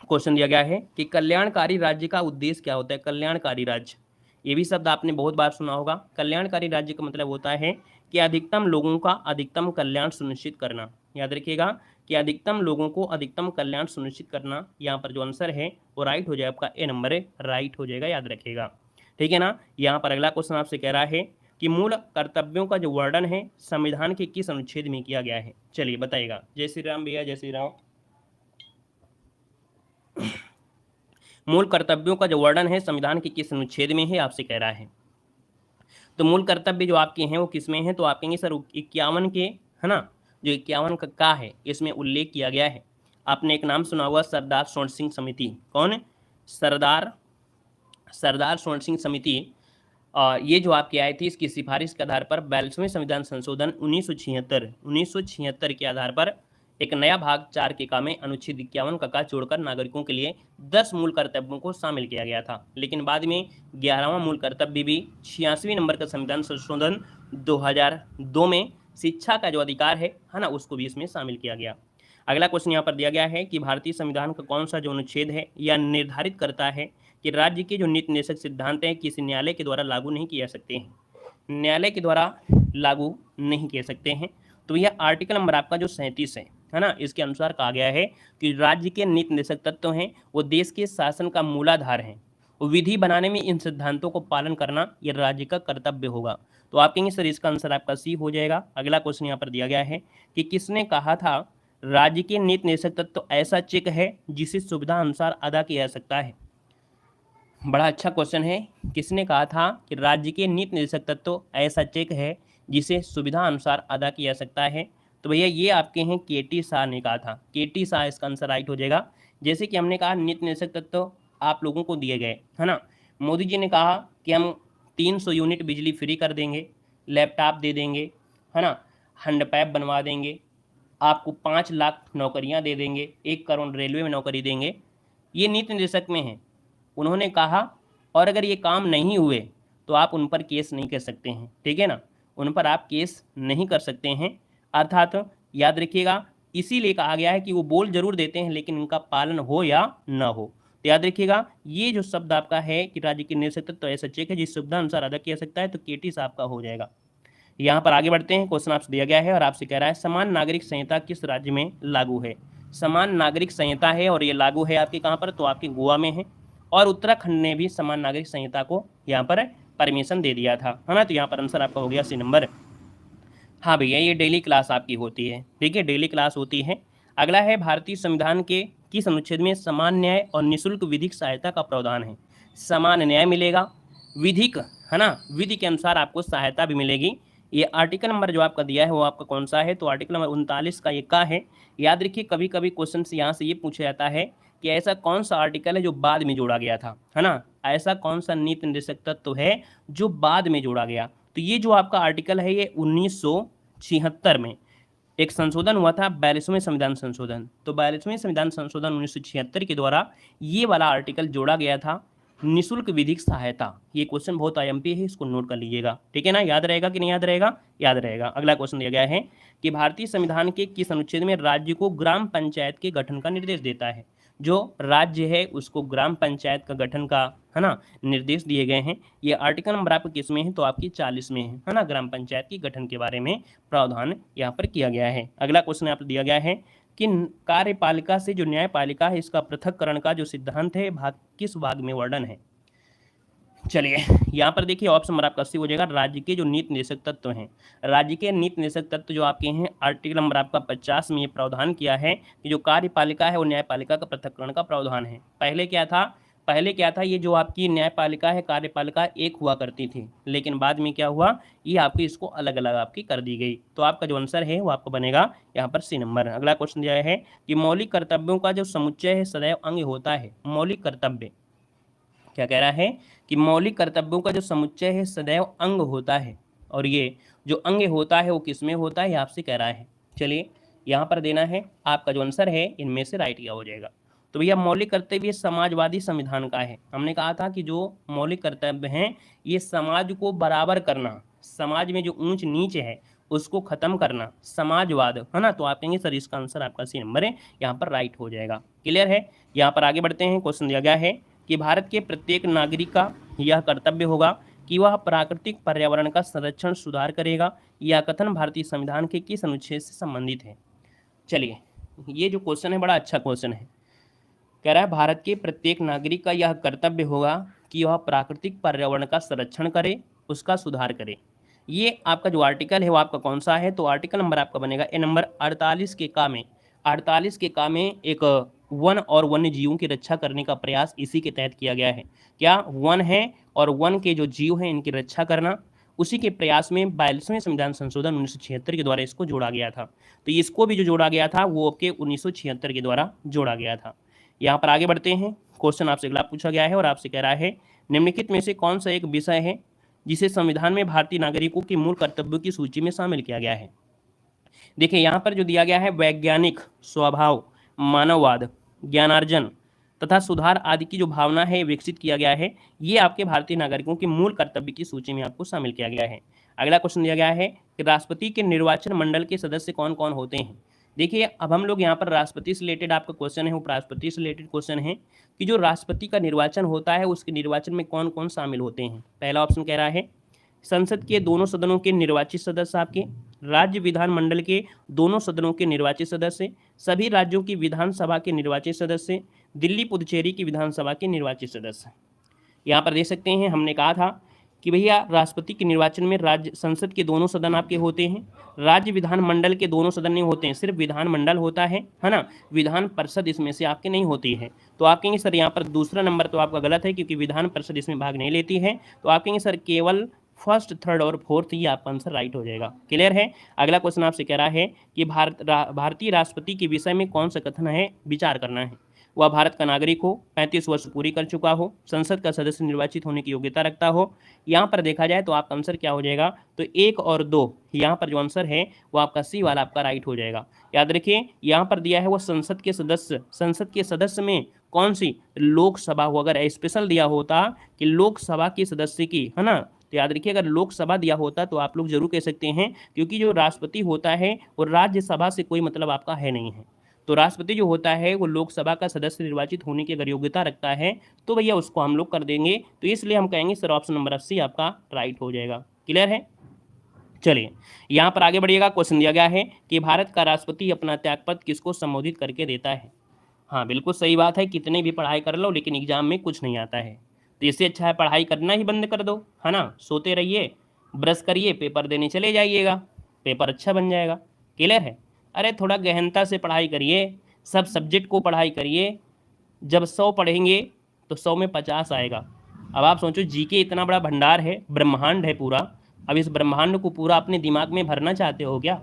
A: क्वेश्चन दिया गया है कि कल्याणकारी राज्य का उद्देश्य क्या होता है? कल्याणकारी राज्य, ये भी शब्द आपने बहुत बार सुना होगा। कल्याणकारी राज्य का मतलब होता है कि अधिकतम लोगों का अधिकतम कल्याण सुनिश्चित करना। याद रखिएगा कि अधिकतम लोगों को अधिकतम कल्याण सुनिश्चित करना। यहाँ पर जो आंसर है वो राइट हो जाएगा, आपका ए नंबर है, राइट हो जाएगा, याद रखिएगा, ठीक है ना। यहाँ पर अगला क्वेश्चन आपसे कह रहा है कि मूल कर्तव्यों का जो वर्णन है संविधान के किस अनुच्छेद में किया गया है? चलिए बताइएगा। जय श्री राम भैया, जय श्री राम। मूल कर्तव्यों का जो वर्णन है संविधान के किस अनुच्छेद में है, आपसे कह रहा है। तो मूल कर्तव्य जो आपके हैं वो किसमें है? तो आप कहेंगे सर 51 के, है ना, जो 51 का है इसमें उल्लेख किया गया है। आपने एक नाम सुना हुआ सरदार स्वर्ण सिंह समिति। कौन? सरदार स्वर्ण सिंह समिति। ये जो आपकी आई थी इसकी सिफारिश के आधार पर 42वें संविधान संशोधन 1976 के आधार पर एक नया भाग 4 के का में अनुच्छेद 51 का जोड़कर नागरिकों के लिए 10 मूल कर्तव्यों को शामिल किया गया था। लेकिन बाद में 11वां मूल कर्तव्य भी 86वें नंबर का संविधान संशोधन 2002 में शिक्षा का जो अधिकार है ना, उसको भी इसमें शामिल किया गया। अगला क्वेश्चन यहाँ पर दिया गया है कि भारतीय संविधान का कौन सा जो अनुच्छेद है या निर्धारित करता है कि राज्य के जो नीति निर्देशक सिद्धांत हैं किसी न्यायालय के द्वारा लागू नहीं किए जा सकते हैं? न्यायालय के द्वारा लागू नहीं किए सकते हैं। तो यह आर्टिकल नंबर आपका जो 37 है ना, इसके अनुसार कहा गया है कि राज्य के नीति निर्देशक तत्व हैं वो देश के शासन का मूलाधार है। विधि बनाने में इन सिद्धांतों को पालन करना यह राज्य का कर्तव्य होगा। तो आप कहेंगे सर इसका आंसर आपका सी हो जाएगा। अगला क्वेश्चन यहाँ पर दिया गया है कि किसने कहा था राज्य के नीति निर्देशक तत्व ऐसा चेक है जिसे सुविधा अनुसार अदा किया जा सकता है? बड़ा अच्छा क्वेश्चन है। किसने कहा था कि राज्य के नीति निर्देशक तत्व ऐसा चेक है जिसे सुविधा अनुसार अदा किया जा सकता है? तो भैया ये आपके हैं केटी शाह ने कहा था। केटी शाह इसका आंसर राइट हो जाएगा। जैसे कि हमने कहा नीति निर्देशक तत्व आप लोगों को दिए गए, है ना। मोदी जी ने कहा कि हम 300 यूनिट बिजली फ्री कर देंगे, लैपटॉप दे देंगे, है ना, हैंडपैप बनवा देंगे, आपको 5 लाख नौकरियां दे देंगे, 1 करोड़ रेलवे में नौकरी देंगे। ये नीति निर्देशक में है। उन्होंने कहा और अगर ये काम नहीं हुए तो आप उन पर केस नहीं कर सकते हैं, ठीक है ना, उन पर आप केस नहीं कर सकते हैं। अर्थात याद रखिएगा, इसीलिए कहा गया है कि वो बोल जरूर देते हैं लेकिन इनका पालन हो या ना हो। तो याद रखिएगा ये जो शब्द आपका है कि राज्य के निर्देशक तत्व ऐसा चेक है जिस सुविधा अनुसार अदा किया सकता है, तो केटी साहब का हो जाएगा। यहाँ पर आगे बढ़ते हैं। क्वेश्चन आपसे दिया गया है और आपसे कह रहा है समान नागरिक संहिता किस राज्य में लागू है? समान नागरिक संहिता है और ये लागू है आपके कहाँ पर? तो आपके गोवा में है। और उत्तराखंड ने भी समान नागरिक संहिता को यहाँ पर परमिशन दे दिया था, है ना। तो यहाँ पर आंसर आपका हो गया सी नंबर। हाँ भैया ये डेली क्लास आपकी होती है, ठीक है, डेली क्लास होती है। अगला है भारतीय संविधान के किस अनुच्छेद में समान न्याय और निःशुल्क विधिक सहायता का प्रावधान है? समान न्याय मिलेगा, विधिक, है ना, विधि के अनुसार आपको सहायता भी मिलेगी। ये आर्टिकल नंबर जो आपका दिया है वो आपका कौन सा है? तो आर्टिकल नंबर 39 का ये का है। याद रखिए कभी कभी क्वेश्चन यहाँ से ये पूछा जाता है कि ऐसा कौन सा आर्टिकल है जो बाद में जोड़ा गया था, है ना, ऐसा कौन सा नीति निर्देशक तत्व है जो बाद में जोड़ा गया? तो ये जो आपका आर्टिकल है ये 1976 में एक संशोधन हुआ था, 42वें संविधान संशोधन। तो 42वें संविधान संशोधन 1976 के द्वारा ये वाला आर्टिकल जोड़ा गया था, निःशुल्क विधिक सहायता। ये क्वेश्चन बहुत आईएमपी है, इसको नोट कर लीजिएगा, ठीक है ना। याद रहेगा कि नहीं याद रहेगा? याद रहेगा। अगला क्वेश्चन दिया गया है कि भारतीय संविधान के किस अनुच्छेद में राज्य को ग्राम पंचायत के गठन का निर्देश देता है? जो राज्य है उसको ग्राम पंचायत का गठन का, है ना, निर्देश दिए गए हैं। ये आर्टिकल नंबर आपको किस में है? तो आपकी 40 में है ना। ग्राम पंचायत की गठन के बारे में प्रावधान यहाँ पर किया गया है। अगला क्वेश्चन यहाँ पर दिया गया है कि कार्यपालिका से जो न्यायपालिका है इसका पृथककरण का जो सिद्धांत है भाग किस भाग में वर्णन है? चलिए यहाँ पर देखिए ऑप्शन नंबर आपका सी हो जाएगा। राज्य के जो नीति निर्देशक तत्व हैं, राज्य के नीति निर्देशक तत्व जो आपके हैं आर्टिकल नंबर आपका 50 में ये प्रावधान किया है कि जो कार्यपालिका है वो न्यायपालिका का पृथक्करण का प्रावधान है। पहले क्या था? ये जो आपकी न्यायपालिका है कार्यपालिका एक हुआ करती थी, लेकिन बाद में क्या हुआ, ये आपकी इसको अलग अलग आपकी कर दी गई। तो आपका जो आंसर है वो आपको बनेगा यहाँ पर सी नंबर। अगला क्वेश्चन दिया है कि मौलिक कर्तव्यों का जो समुच्चय है सदैव अंग होता है। मौलिक कर्तव्य क्या कह रहा है कि मौलिक कर्तव्यों का जो समुच्चय है सदैव अंग होता है, और ये जो अंग होता है वो किसमें होता है, ये आपसे कह रहा है। चलिए यहाँ पर देना है आपका जो आंसर है इनमें से राइट क्या हो जाएगा। तो भैया मौलिक कर्तव्य समाजवादी संविधान का है। हमने कहा था कि जो मौलिक कर्तव्य हैं ये समाज को बराबर करना, समाज में जो ऊंच नीच है उसको खत्म करना, समाजवाद, है ना। तो आप कहेंगे सर इसका आंसर आपका सी नंबर है, यहाँ पर राइट हो जाएगा। क्लियर है। यहाँ पर आगे बढ़ते हैं। क्वेश्चन दिया गया है कि भारत के प्रत्येक नागरिक का यह कर्तव्य होगा कि वह प्राकृतिक पर्यावरण का संरक्षण सुधार करेगा। यह कथन भारतीय संविधान के किस अनुच्छेद से संबंधित है? चलिए ये जो क्वेश्चन है बड़ा अच्छा क्वेश्चन है। कह रहा है भारत के प्रत्येक नागरिक का यह कर्तव्य होगा कि वह प्राकृतिक पर्यावरण का संरक्षण करे, उसका सुधार करे। ये आपका जो आर्टिकल है वो आपका कौन सा है, तो आर्टिकल नंबर आपका बनेगा ए नंबर 48 के का में। 48 के का में एक वन और वन्य जीवों की रक्षा करने का प्रयास इसी के तहत किया गया है। क्या वन है और वन के जो जीव हैं इनकी रक्षा करना, उसी के प्रयास में 42वें संविधान संशोधन 1976 के द्वारा इसको जोड़ा गया था। तो इसको भी जो जोड़ा गया था वो आपके 1976 के द्वारा जोड़ा गया था। यहाँ पर आगे बढ़ते हैं। क्वेश्चन आपसे अगला पूछा गया है और आपसे कह रहा है निम्नलिखित में से कौन सा एक विषय है जिसे संविधान में भारतीय नागरिकों के मूल कर्तव्यों की सूची में शामिल किया गया है। देखिए यहाँ पर जो दिया गया है वैज्ञानिक स्वभाव, मानववाद, ज्ञानार्जन तथा सुधार आदि की जो भावना है विकसित किया गया है, ये आपके भारतीय नागरिकों के मूल कर्तव्य की सूची में आपको शामिल किया गया है। अगला क्वेश्चन दिया गया है कि राष्ट्रपति के निर्वाचन मंडल के सदस्य कौन कौन होते हैं। देखिए अब हम लोग यहाँ पर राष्ट्रपति से रिलेटेड आपका क्वेश्चन है, उपराष्ट्रपति से रिलेटेड क्वेश्चन है कि जो राष्ट्रपति का निर्वाचन होता है उसके निर्वाचन में कौन कौन शामिल होते हैं। पहला ऑप्शन कह रहा है संसद के दोनों सदनों के निर्वाचित सदस्य आपके, राज्य विधानमंडल के दोनों सदनों के निर्वाचित सदस्य, सभी राज्यों की विधानसभा के निर्वाचित सदस्य, दिल्ली पुदुचेरी की विधानसभा के निर्वाचित सदस्य। यहाँ पर देख सकते हैं हमने कहा था कि भैया राष्ट्रपति के निर्वाचन में राज्य संसद के दोनों सदन आपके होते हैं, राज्य विधानमंडल के दोनों सदन नहीं होते हैं, सिर्फ विधानमंडल होता है ना, विधान परिषद इसमें से आपके नहीं होती है। तो आप कहेंगे सर यहाँ पर दूसरा नंबर तो आपका गलत है क्योंकि विधान परिषद इसमें भाग नहीं लेती है। तो आप कहेंगे सर केवल फर्स्ट, थर्ड और फोर्थ ये आपका आंसर राइट हो जाएगा। क्लियर है। अगला क्वेश्चन आपसे कह रहा है कि भारतीय राष्ट्रपति के विषय में कौन सा कथन है विचार करना है। वह भारत का नागरिक हो, 35 वर्ष पूरी कर चुका हो, संसद का सदस्य निर्वाचित होने की योग्यता रखता हो। यहाँ पर देखा जाए तो आपका आंसर क्या हो जाएगा, तो 1 और 2 यहाँ पर जो आंसर है वो आपका सी वाला आपका राइट हो जाएगा। याद रखिए यहाँ पर दिया है वो संसद के सदस्य, संसद के सदस्य में कौन सी, लोकसभा हो। अगर स्पेशल दिया होता कि लोकसभा के सदस्य की, है ना, तो याद रखिए अगर लोकसभा दिया होता तो आप लोग जरूर कह सकते हैं, क्योंकि जो राष्ट्रपति होता है वो राज्यसभा से कोई मतलब आपका है नहीं है। तो राष्ट्रपति जो होता है वो लोकसभा का सदस्य निर्वाचित होने की अगर योग्यता रखता है तो भैया उसको हम लोग कर देंगे। तो इसलिए हम कहेंगे सर ऑप्शन नंबर 80 आपका राइट हो जाएगा। क्लियर है। चलिए यहाँ पर आगे बढ़िएगा। क्वेश्चन दिया गया है कि भारत का राष्ट्रपति अपना त्यागपत्र किसको संबोधित करके देता है। हाँ बिल्कुल सही बात है, कितनी भी पढ़ाई कर लो लेकिन एग्जाम में कुछ नहीं आता है, तो इससे अच्छा है पढ़ाई करना ही बंद कर दो, है ना, सोते रहिए, ब्रश करिए, पेपर देने चले जाइएगा, पेपर अच्छा बन जाएगा। क्लियर है। अरे थोड़ा गहनता से पढ़ाई करिए, सब सब्जेक्ट को पढ़ाई करिए। जब 100 पढ़ेंगे तो 100 में 50 आएगा। अब आप सोचो जीके इतना बड़ा भंडार है, ब्रह्मांड है पूरा, अब इस ब्रह्मांड को पूरा अपने दिमाग में भरना चाहते हो क्या।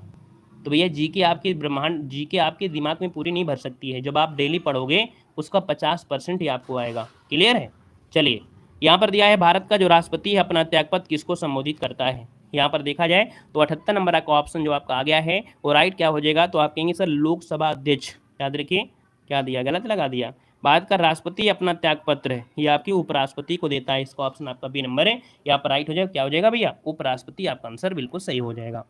A: तो भैया जीके आपके ब्रह्मांड, जीके आपके दिमाग में पूरी नहीं भर सकती है, जब आप डेली पढ़ोगे उसका 50% ही आपको आएगा। क्लियर है। चलिए यहाँ पर दिया है भारत का जो राष्ट्रपति है अपना त्यागपत्र किसको संबोधित करता है। यहाँ पर देखा जाए तो 78 नंबर का ऑप्शन जो आपका आ गया है वो राइट क्या हो जाएगा, तो आप कहेंगे सर लोकसभा अध्यक्ष। याद रखिए क्या दिया, गलत लगा दिया। भारत का राष्ट्रपति अपना त्यागपत्र है ये आपकी उपराष्ट्रपति को देता है, इसका ऑप्शन आपका बी नंबर है, यहाँ पर राइट हो जाएगा। क्या हो जाएगा भैया, उपराष्ट्रपति। आपका आंसर बिल्कुल सही हो जाएगा।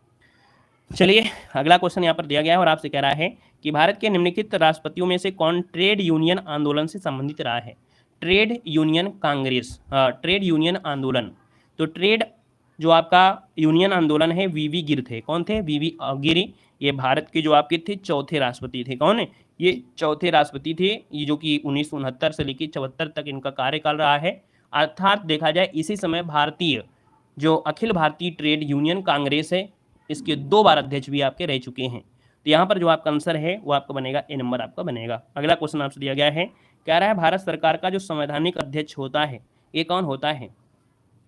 A: चलिए अगला क्वेश्चन यहाँ पर दिया गया है और आपसे कह रहा है कि भारत के निम्नलिखित राष्ट्रपतियों में से कौन ट्रेड यूनियन आंदोलन से संबंधित रहा है। Trade union Congress, trade union आंदोलन। तो ट्रेड जो आपका यूनियन आंदोलन है वीवी गिर थे। कौन थे, वीवी गिरी। ये भारत के जो आपके थे चौथे राष्ट्रपति थे। कौन है, ये चौथे राष्ट्रपति थे, ये जो कि 1969 से लेकर 74 तक इनका कार्यकाल रहा है। अर्थात देखा जाए इसी समय भारतीय जो अखिल भारतीय ट्रेड यूनियन कांग्रेस है इसके 2 बार अध्यक्ष भी आपके रह चुके हैं। तो यहाँ पर जो आपका आंसर है वो आपका बनेगा ए नंबर आपका बनेगा। अगला क्वेश्चन आपसे दिया गया है, कह रहा है भारत सरकार का जो संवैधानिक अध्यक्ष होता है ये कौन होता है।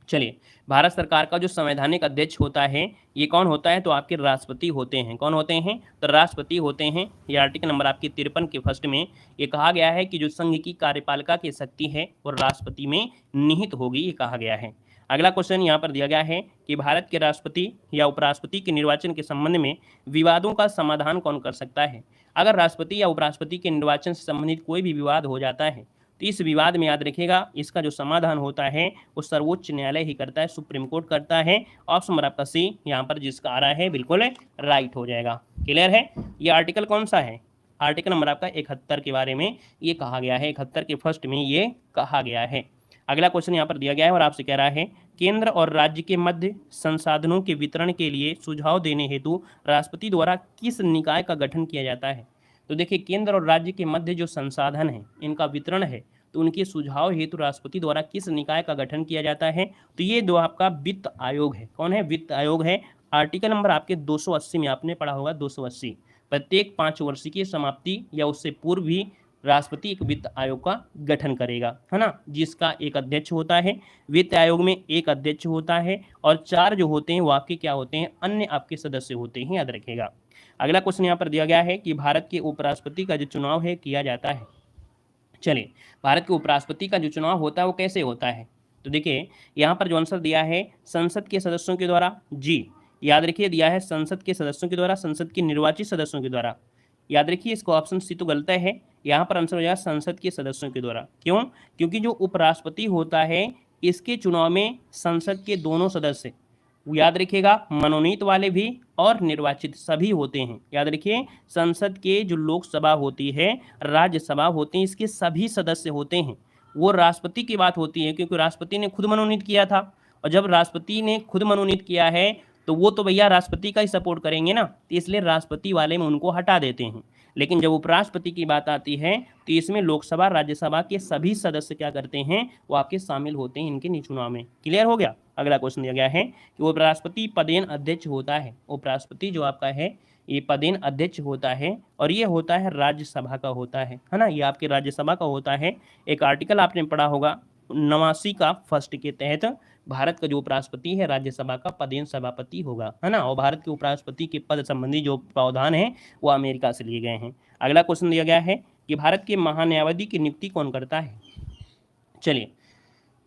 A: चलिए भारत सरकार का जो संवैधानिक अध्यक्ष होता है ये कौन होता है, तो आपके राष्ट्रपति होते हैं। कौन होते हैं, तो राष्ट्रपति होते हैं। ये आर्टिकल नंबर आपके 53 के फर्स्ट में ये कहा गया है कि जो संघ की कार्यपालिका की शक्ति है वो राष्ट्रपति में निहित होगी, ये कहा गया है। अगला क्वेश्चन यहाँ पर दिया गया है कि भारत के राष्ट्रपति या उपराष्ट्रपति के निर्वाचन के संबंध में विवादों का समाधान कौन कर सकता है। अगर राष्ट्रपति या उपराष्ट्रपति के निर्वाचन से संबंधित कोई भी विवाद हो जाता है तो इस विवाद में याद रखिएगा इसका जो समाधान होता है वो सर्वोच्च न्यायालय ही करता है, सुप्रीम कोर्ट करता है। ऑप्शन नंबर आपका सी यहाँ पर जिसका आ रहा है बिल्कुल राइट हो जाएगा। क्लियर है। ये आर्टिकल कौन सा है, आर्टिकल नंबर आपका 71 के बारे में ये कहा गया है, 71 के फर्स्ट में ये कहा गया है। अगला क्वेश्चन यहाँ पर दिया गया है और आपसे कह रहा है केंद्र और राज्य के मध्य संसाधनों के वितरण के लिए सुझाव देने हेतु राष्ट्रपति द्वारा किस निकाय का गठन किया जाता है। तो देखिए केंद्र और राज्य के मध्य जो संसाधन है इनका वितरण है तो उनके सुझाव हेतु राष्ट्रपति द्वारा किस निकाय का गठन किया जाता है? तो ये दो आपका वित्त आयोग है। कौन है? वित्त आयोग है। आर्टिकल नंबर आपके 280 में आपने पढ़ा होगा, 280। प्रत्येक 5 वर्ष की समाप्ति या उससे पूर्व भी राष्ट्रपति एक वित्त आयोग का गठन करेगा, है ना, जिसका एक अध्यक्ष होता है। वित्त आयोग में एक अध्यक्ष होता है और 4 जो होते हैं वो आपके क्या होते हैं? अन्य आपके सदस्य होते हैं, याद रखिएगा। अगला क्वेश्चन यहाँ पर दिया गया है कि भारत के उपराष्ट्रपति का जो चुनाव है किया जाता है। चलिए, भारत के उपराष्ट्रपति का जो चुनाव होता है वो कैसे होता है? तो देखिए यहाँ पर जो आंसर दिया है संसद के सदस्यों के द्वारा, जी याद रखिए, दिया है संसद के सदस्यों के द्वारा, संसद के निर्वाचित सदस्यों के द्वारा। याद रखिए, इसको ऑप्शन सी तो गलत है, यहाँ पर आंसर हो जाएगा संसद के सदस्यों के द्वारा। क्यों? क्योंकि जो उपराष्ट्रपति होता है इसके चुनाव में संसद के दोनों सदस्य, याद रखिएगा, मनोनीत वाले भी और निर्वाचित सभी होते हैं। याद रखिए, संसद के जो लोकसभा होती है, राज्यसभा होती है, इसके सभी सदस्य होते हैं। वो राष्ट्रपति की बात होती है क्योंकि राष्ट्रपति ने खुद मनोनीत किया था, और जब राष्ट्रपति ने खुद मनोनीत किया है तो वो तो भैया राष्ट्रपति का ही सपोर्ट करेंगे ना, तो इसलिए राष्ट्रपति वाले में उनको हटा देते हैं। लेकिन जब उपराष्ट्रपति की बात आती है तो इसमें लोकसभा राज्यसभा के सभी सदस्य क्या करते हैं? वो आपके शामिल होते हैं इनके चुनाव में। क्लियर हो गया? अगला क्वेश्चन दिया गया है कि उपराष्ट्रपति पदेन अध्यक्ष होता है। उपराष्ट्रपति जो आपका है ये पदेन अध्यक्ष होता है और ये होता है राज्यसभा का होता है ना, ये आपके राज्यसभा का होता है। एक आर्टिकल आपने पढ़ा होगा 89 का फर्स्ट के तहत भारत का जो उपराष्ट्रपति है राज्यसभा का पदेन सभापति होगा, है ना। और भारत के उपराष्ट्रपति के पद संबंधी जो प्रावधान है वो अमेरिका से लिए गए हैं। अगला क्वेश्चन दिया गया है कि भारत के महान्यायाधीश की नियुक्ति कौन करता है? चलिए,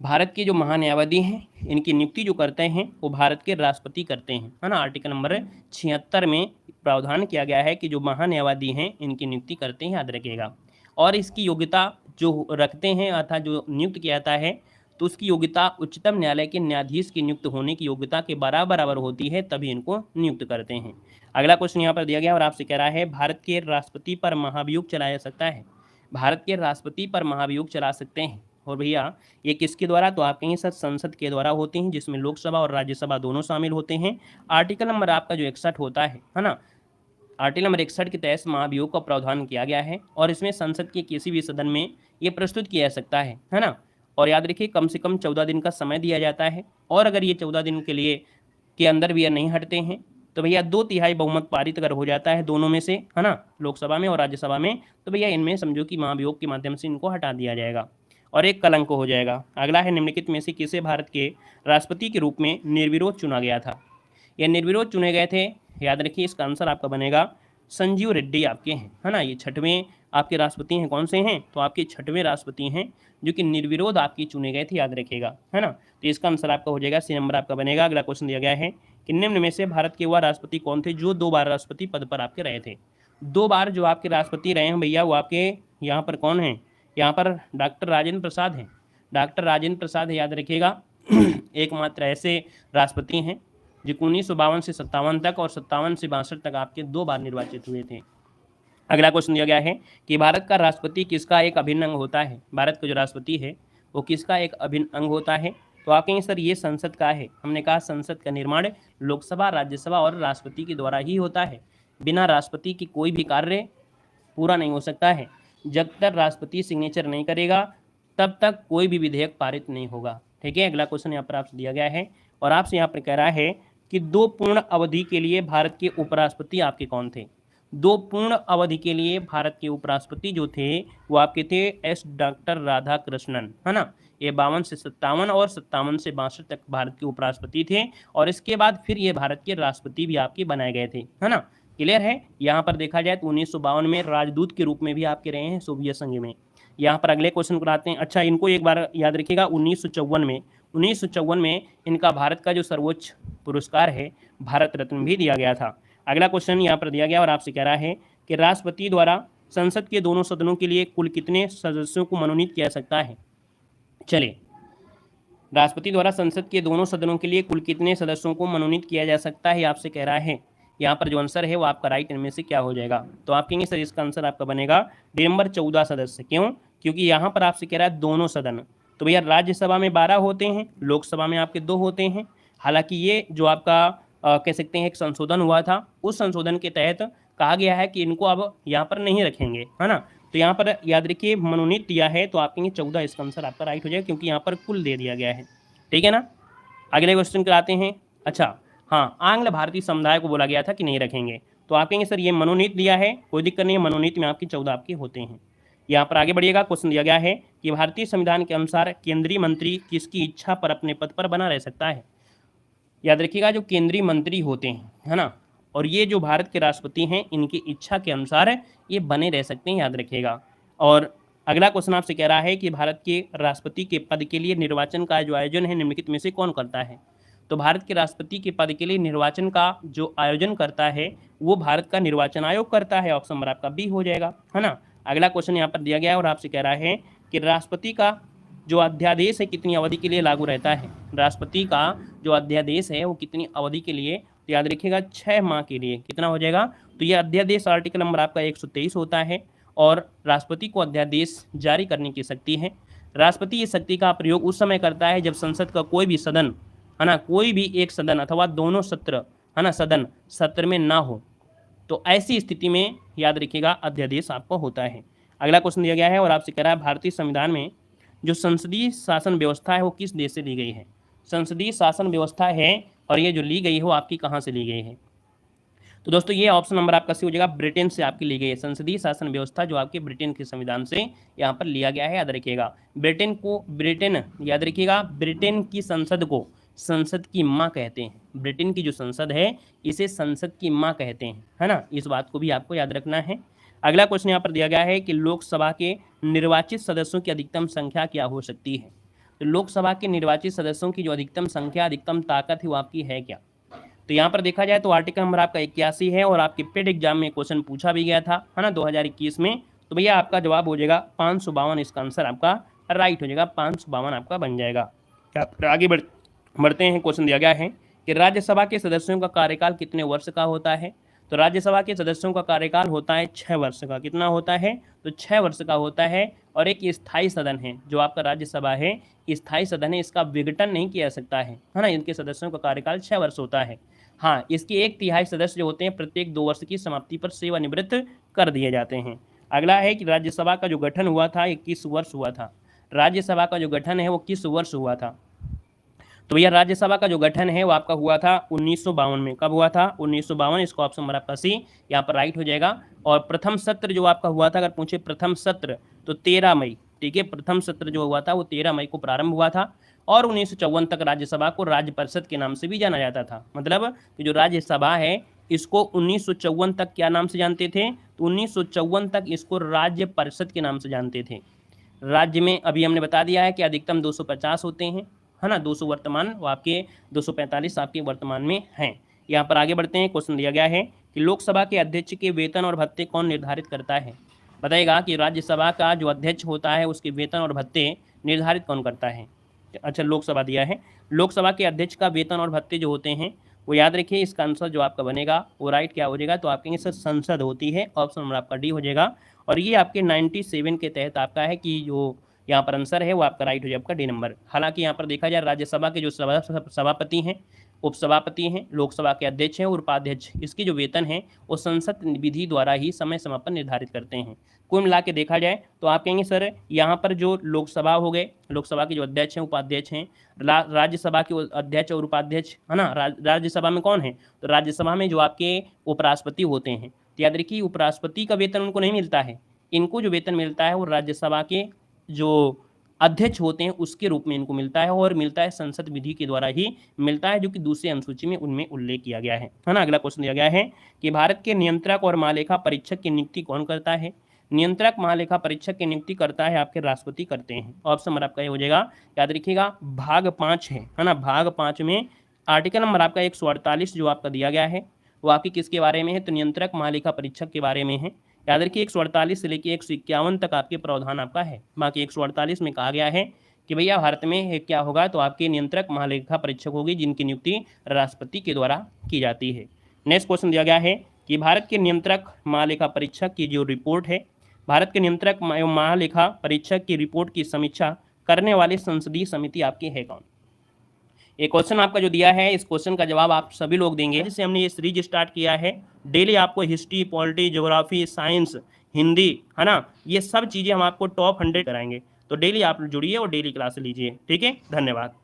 A: भारत के जो महान्यायाधीश हैं इनकी नियुक्ति जो करते हैं वो भारत के राष्ट्रपति करते हैं, है ना। आर्टिकल नंबर 76 में प्रावधान किया गया है कि जो महान्यायाधीश हैं इनकी नियुक्ति करते हैं, याद रखिएगा। और इसकी योग्यता जो रखते हैं अर्थात जो नियुक्त किया जाता है तो उसकी योग्यता उच्चतम न्यायालय के न्यायाधीश की नियुक्त होने की योग्यता के बराबर होती है, तभी इनको नियुक्त करते हैं। अगला क्वेश्चन यहाँ पर दिया गया और आपसे कह रहा है भारत के राष्ट्रपति पर महाभियोग चलाया जा सकता है। भारत के राष्ट्रपति पर महाभियोग चला सकते हैं और भैया ये किसके द्वारा? तो आप कहेंगे सर संसद के द्वारा होते हैं, जिसमें लोकसभा और राज्यसभा दोनों शामिल होते हैं। आर्टिकल नंबर आपका जो 61 होता है ना, आर्टिकल नंबर 61 के तहत महाभियोग का प्रावधान किया गया है और इसमें संसद के किसी भी सदन में ये प्रस्तुत किया जा सकता है ना। और याद रखिए कम से कम 14 दिन का समय दिया जाता है और अगर ये 14 दिन के लिए के अंदर भी ये नहीं हटते हैं तो भैया 2/3 बहुमत पारित अगर हो जाता है दोनों में से, है ना, लोकसभा में और राज्यसभा में, तो भैया इनमें समझो कि महाभियोग के माध्यम से इनको हटा दिया जाएगा और एक कलंक हो जाएगा। अगला है निम्नलिखित में से किसे भारत के राष्ट्रपति के रूप में निर्विरोध चुना गया था? ये निर्विरोध चुने गए थे, याद रखिए इसका आंसर आपका बनेगा संजीव रेड्डी आपके हैं, है ना। ये 6वें आपके राष्ट्रपति हैं। कौन से हैं? तो आपके 6वें राष्ट्रपति हैं जो कि निर्विरोध आपके चुने गए थे, याद रखिएगा, है ना। तो इसका आंसर आपका हो जाएगा सी नंबर आपका बनेगा। अगला क्वेश्चन दिया गया है कि निम्न में से भारत के वह राष्ट्रपति कौन थे जो 2 बार राष्ट्रपति पद पर आपके रहे थे? 2 बार जो आपके राष्ट्रपति रहे हैं भैया वो आपके यहाँ पर कौन है? यहाँ पर डॉक्टर राजेंद्र प्रसाद हैं। डॉक्टर राजेंद्र प्रसाद है, याद रखिएगा। एकमात्र ऐसे राष्ट्रपति हैं जो 1952 से 57 तक और 57 से 62 तक आपके 2 बार निर्वाचित हुए थे। अगला क्वेश्चन दिया गया है कि भारत का राष्ट्रपति किसका एक अभिन्न अंग होता है? भारत का जो राष्ट्रपति है वो किसका एक अभिन्न अंग होता है? तो आप कहेंगे सर ये संसद का है। हमने कहा संसद का निर्माण लोकसभा, राज्यसभा और राष्ट्रपति के द्वारा ही होता है। बिना राष्ट्रपति की कोई भी कार्य पूरा नहीं हो सकता है। जब तक राष्ट्रपति सिग्नेचर नहीं करेगा तब तक कोई भी विधेयक पारित नहीं होगा। ठीक है, अगला क्वेश्चन यहाँ पर आपसे दिया गया है और आपसे यहाँ पर कह रहा है कि 2 पूर्ण अवधि के लिए भारत के उपराष्ट्रपति आपके कौन थे? 2 पूर्ण अवधि के लिए भारत के उपराष्ट्रपति जो थे वो आपके थे एस डॉक्टर राधाकृष्णन, है ना। ये 52 से 57 और 57 से 62 तक भारत के उपराष्ट्रपति थे और इसके बाद फिर ये भारत के राष्ट्रपति भी आपके बनाए गए थे, है ना। क्लियर है? यहाँ पर देखा जाए तो 1952 में राजदूत के रूप में भी आपके रहे हैं सोवियत संघ में। यहाँ पर अगले क्वेश्चन को आते हैं। अच्छा, इनको एक बार याद रखिएगा 1954 में इनका भारत का जो सर्वोच्च पुरस्कार है भारत रत्न भी दिया गया था। अगला क्वेश्चन यहाँ पर दिया गया और आपसे कह रहा है कि राष्ट्रपति द्वारा संसद के दोनों सदनों के लिए कुल कितने सदस्यों को मनोनीत किया सकता है? चलिए, राष्ट्रपति द्वारा संसद के दोनों सदनों के लिए कुल कितने सदस्यों को मनोनीत किया जा सकता है आपसे कह रहा है। यहाँ पर जो आंसर है वो आपका राइट इनमें से क्या हो जाएगा? तो आप कहेंगे सर इसका आंसर आपका बनेगा डी नंबर 14 सदस्य। क्यों? क्योंकि यहाँ पर आपसे कह रहा है दोनों सदन, तो भैया राज्यसभा में 12 होते हैं, लोकसभा में आपके 2 होते हैं। हालांकि ये जो आपका कह सकते हैं एक संशोधन हुआ था, उस संशोधन के तहत कहा गया है कि इनको अब यहाँ पर नहीं रखेंगे, है ना। तो यहाँ पर याद रखिए मनोनीत दिया है तो आप कहेंगे 14, इसका आंसर आपका राइट हो जाएगा क्योंकि यहाँ पर कुल दे दिया गया है। ठीक है ना। अगले क्वेश्चन कराते हैं। अच्छा हाँ, आंग्ल भारतीय समुदाय को बोला गया था कि नहीं रखेंगे, तो आप कहेंगे सर ये मनोनीत दिया है, कोई दिक्कत नहीं है, मनोनीत में आपकी 14 आपके होते हैं। यहाँ पर आगे बढ़िएगा, क्वेश्चन दिया गया है कि भारतीय संविधान के अनुसार केंद्रीय मंत्री किसकी इच्छा पर अपने पद पर बना रह सकता है। याद रखिएगा जो केंद्रीय मंत्री होते हैं, है ना, और ये जो भारत के राष्ट्रपति हैं, इनकी इच्छा के अनुसार ये बने रह सकते हैं, याद रखिएगा। और अगला क्वेश्चन आपसे कह रहा है कि भारत के राष्ट्रपति के पद के लिए निर्वाचन का जो आयोजन है निम्नलिखित में से कौन करता है। तो भारत के राष्ट्रपति के पद के लिए निर्वाचन का जो आयोजन करता है वो भारत का निर्वाचन आयोग करता है। ऑप्शन नंबर आपका बी हो जाएगा, है ना। अगला क्वेश्चन यहाँ पर दिया गया है और आपसे कह रहा है कि राष्ट्रपति का जो अध्यादेश है कितनी अवधि के लिए लागू रहता है। राष्ट्रपति का जो अध्यादेश है वो कितनी अवधि के लिए, तो याद रखिएगा 6 माह के लिए। कितना हो जाएगा, तो ये अध्यादेश आर्टिकल नंबर आपका 123 होता है और राष्ट्रपति को अध्यादेश जारी करने की शक्ति है। राष्ट्रपति इस शक्ति का प्रयोग उस समय करता है जब संसद का कोई भी सदन, है ना, कोई भी एक सदन अथवा दोनों सत्र, है ना, सदन सत्र में ना हो, तो ऐसी स्थिति में याद रखिएगा अध्यादेश आपको होता है। अगला क्वेश्चन दिया गया है और आपसे कह रहा है भारतीय संविधान में जो संसदीय शासन व्यवस्था है वो किस देश से ली गई है। संसदीय शासन व्यवस्था है और ये जो ली गई है वो आपकी कहाँ से ली गई है। तो दोस्तों ये ऑप्शन नंबर आपका सी हो जाएगा, ब्रिटेन से आपकी ली गई है। संसदीय शासन व्यवस्था जो आपके ब्रिटेन के संविधान से यहाँ पर लिया गया है, याद रखिएगा। ब्रिटेन याद रखिएगा, ब्रिटेन की संसद को संसद की माँ कहते हैं। ब्रिटेन की जो संसद है इसे संसद की माँ कहते हैं, है ना, इस बात को भी आपको याद रखना है। अगला क्वेश्चन यहाँ पर दिया गया है कि लोकसभा के निर्वाचित सदस्यों की अधिकतम संख्या क्या हो सकती है। तो लोकसभा के निर्वाचित सदस्यों की जो अधिकतम संख्या, अधिकतम ताकत है वो आपकी है क्या। तो यहाँ पर देखा जाए तो आर्टिकल नंबर आपका 81 है और आपके पेड एग्जाम में क्वेश्चन पूछा भी गया था, है ना, 2021 में। तो भैया आपका जवाब हो जाएगा 552, इसका आंसर आपका राइट हो जाएगा, 552 आपका बन जाएगा। आगे बढ़ते हैं। क्वेश्चन दिया गया है कि राज्यसभा के सदस्यों का कार्यकाल कितने वर्ष का होता है। तो राज्यसभा के सदस्यों का कार्यकाल होता है 6 वर्ष का। कितना होता है, तो 6 वर्ष का होता है। और एक स्थायी सदन है जो आपका राज्यसभा है, स्थायी सदन है, इसका विघटन नहीं किया सकता है ना। इनके सदस्यों का कार्यकाल 6 वर्ष होता है। हाँ, इसके 1/3 सदस्य जो होते हैं प्रत्येक 2 वर्ष की समाप्ति पर सेवानिवृत्त कर दिए जाते हैं। अगला है कि राज्यसभा का जो गठन हुआ था ये किस वर्ष हुआ था। राज्यसभा का जो गठन है वो किस वर्ष हुआ था। तो भैया राज्यसभा का जो गठन है वो आपका हुआ था 1952 में। कब हुआ था, 1952। इसका ऑप्शन नंबर आपका सी यहाँ पर राइट हो जाएगा। और प्रथम सत्र जो आपका हुआ था, अगर पूछे प्रथम सत्र, तो 13 मई। ठीक है, प्रथम सत्र जो हुआ था वो 13 मई को प्रारंभ हुआ था। और 1954 तक राज्यसभा को राज्य परिषद के नाम से भी जाना जाता था। मतलब कि जो राज्यसभा है इसको 1954 तक क्या नाम से जानते थे, तो 1954 तक इसको राज्य परिषद के नाम से जानते थे। राज्य में अभी हमने बता दिया है कि अधिकतम 250 होते हैं, है ना, 200 वर्तमान, वो आपके 245 आपके वर्तमान में हैं। यहाँ पर आगे बढ़ते हैं। क्वेश्चन दिया गया है कि लोकसभा के अध्यक्ष के वेतन और भत्ते कौन निर्धारित करता है। बताइएगा कि राज्यसभा का जो अध्यक्ष होता है उसके वेतन और भत्ते निर्धारित कौन करता है। अच्छा, लोकसभा दिया है, लोकसभा के अध्यक्ष का वेतन और भत्ते जो होते हैं वो याद रखिए, इसका आंसर जो आपका बनेगा वो राइट क्या हो जाएगा, तो आप कहेंगे सर संसद होती है। ऑप्शन नंबर आपका डी हो जाएगा। और ये आपके 97 के तहत आपका है कि जो यहाँ पर आंसर है वो आपका राइट हो जाए, आपका डी नंबर। हालांकि यहाँ पर देखा जाए राज्यसभा के जो सभापति हैं, उपसभापति हैं, लोकसभा के अध्यक्ष हैं और उपाध्यक्ष, इसके जो वेतन है वो संसद विधि द्वारा ही समय समय पर निर्धारित करते हैं। कुल मिला के देखा जाए तो आप कहेंगे सर यहाँ पर जो लोकसभा हो गए, लोकसभा के जो अध्यक्ष हैं उपाध्यक्ष हैं, राज्यसभा के अध्यक्ष और उपाध्यक्ष, है ना, राज्यसभा में कौन है, तो राज्यसभा में जो आपके उपराष्ट्रपति होते हैं। तो याद रखिए उपराष्ट्रपति का वेतन उनको नहीं मिलता है, इनको जो वेतन मिलता है वो राज्यसभा के जो अध्यक्ष होते हैं उसके रूप में इनको मिलता है, और मिलता है संसद विधि के द्वारा ही मिलता है, जो कि दूसरी अनुसूची में उनमें उल्लेख किया गया है ना। अगला क्वेश्चन दिया गया है कि भारत के नियंत्रक और महालेखा परीक्षक की नियुक्ति कौन करता है। नियंत्रक महालेखा परीक्षक की नियुक्ति करता है आपके राष्ट्रपति करते हैं। ऑप्शन नंबर आपका ये हो जाएगा, याद रखिएगा भाग 5 है ना, भाग 5 में आर्टिकल नंबर आपका 148 जो आपका दिया गया है वो आपकी किसके बारे में है, तो नियंत्रक महालेखा परीक्षक के बारे में है। याद रखिए 148 से लेकर 151 तक आपके प्रावधान आपका है। बाकी 148 में कहा गया है कि भैया भारत में क्या होगा, तो आपके नियंत्रक महालेखा परीक्षक होगी जिनकी नियुक्ति राष्ट्रपति के द्वारा की जाती है। नेक्स्ट क्वेश्चन दिया गया है कि भारत के नियंत्रक महालेखा परीक्षक की जो रिपोर्ट है, भारत के नियंत्रक महालेखा परीक्षक की रिपोर्ट की समीक्षा करने वाली संसदीय समिति आपकी है कौन। एक क्वेश्चन आपका जो दिया है इस क्वेश्चन का जवाब आप सभी लोग देंगे। जिससे हमने ये सीरीज स्टार्ट किया है, डेली आपको history, polity, geography, science Hindi, है ना, ये सब चीज़ें हम आपको टॉप 100 कराएंगे। तो डेली आप जुड़िए और डेली क्लास लीजिए। ठीक है, धन्यवाद।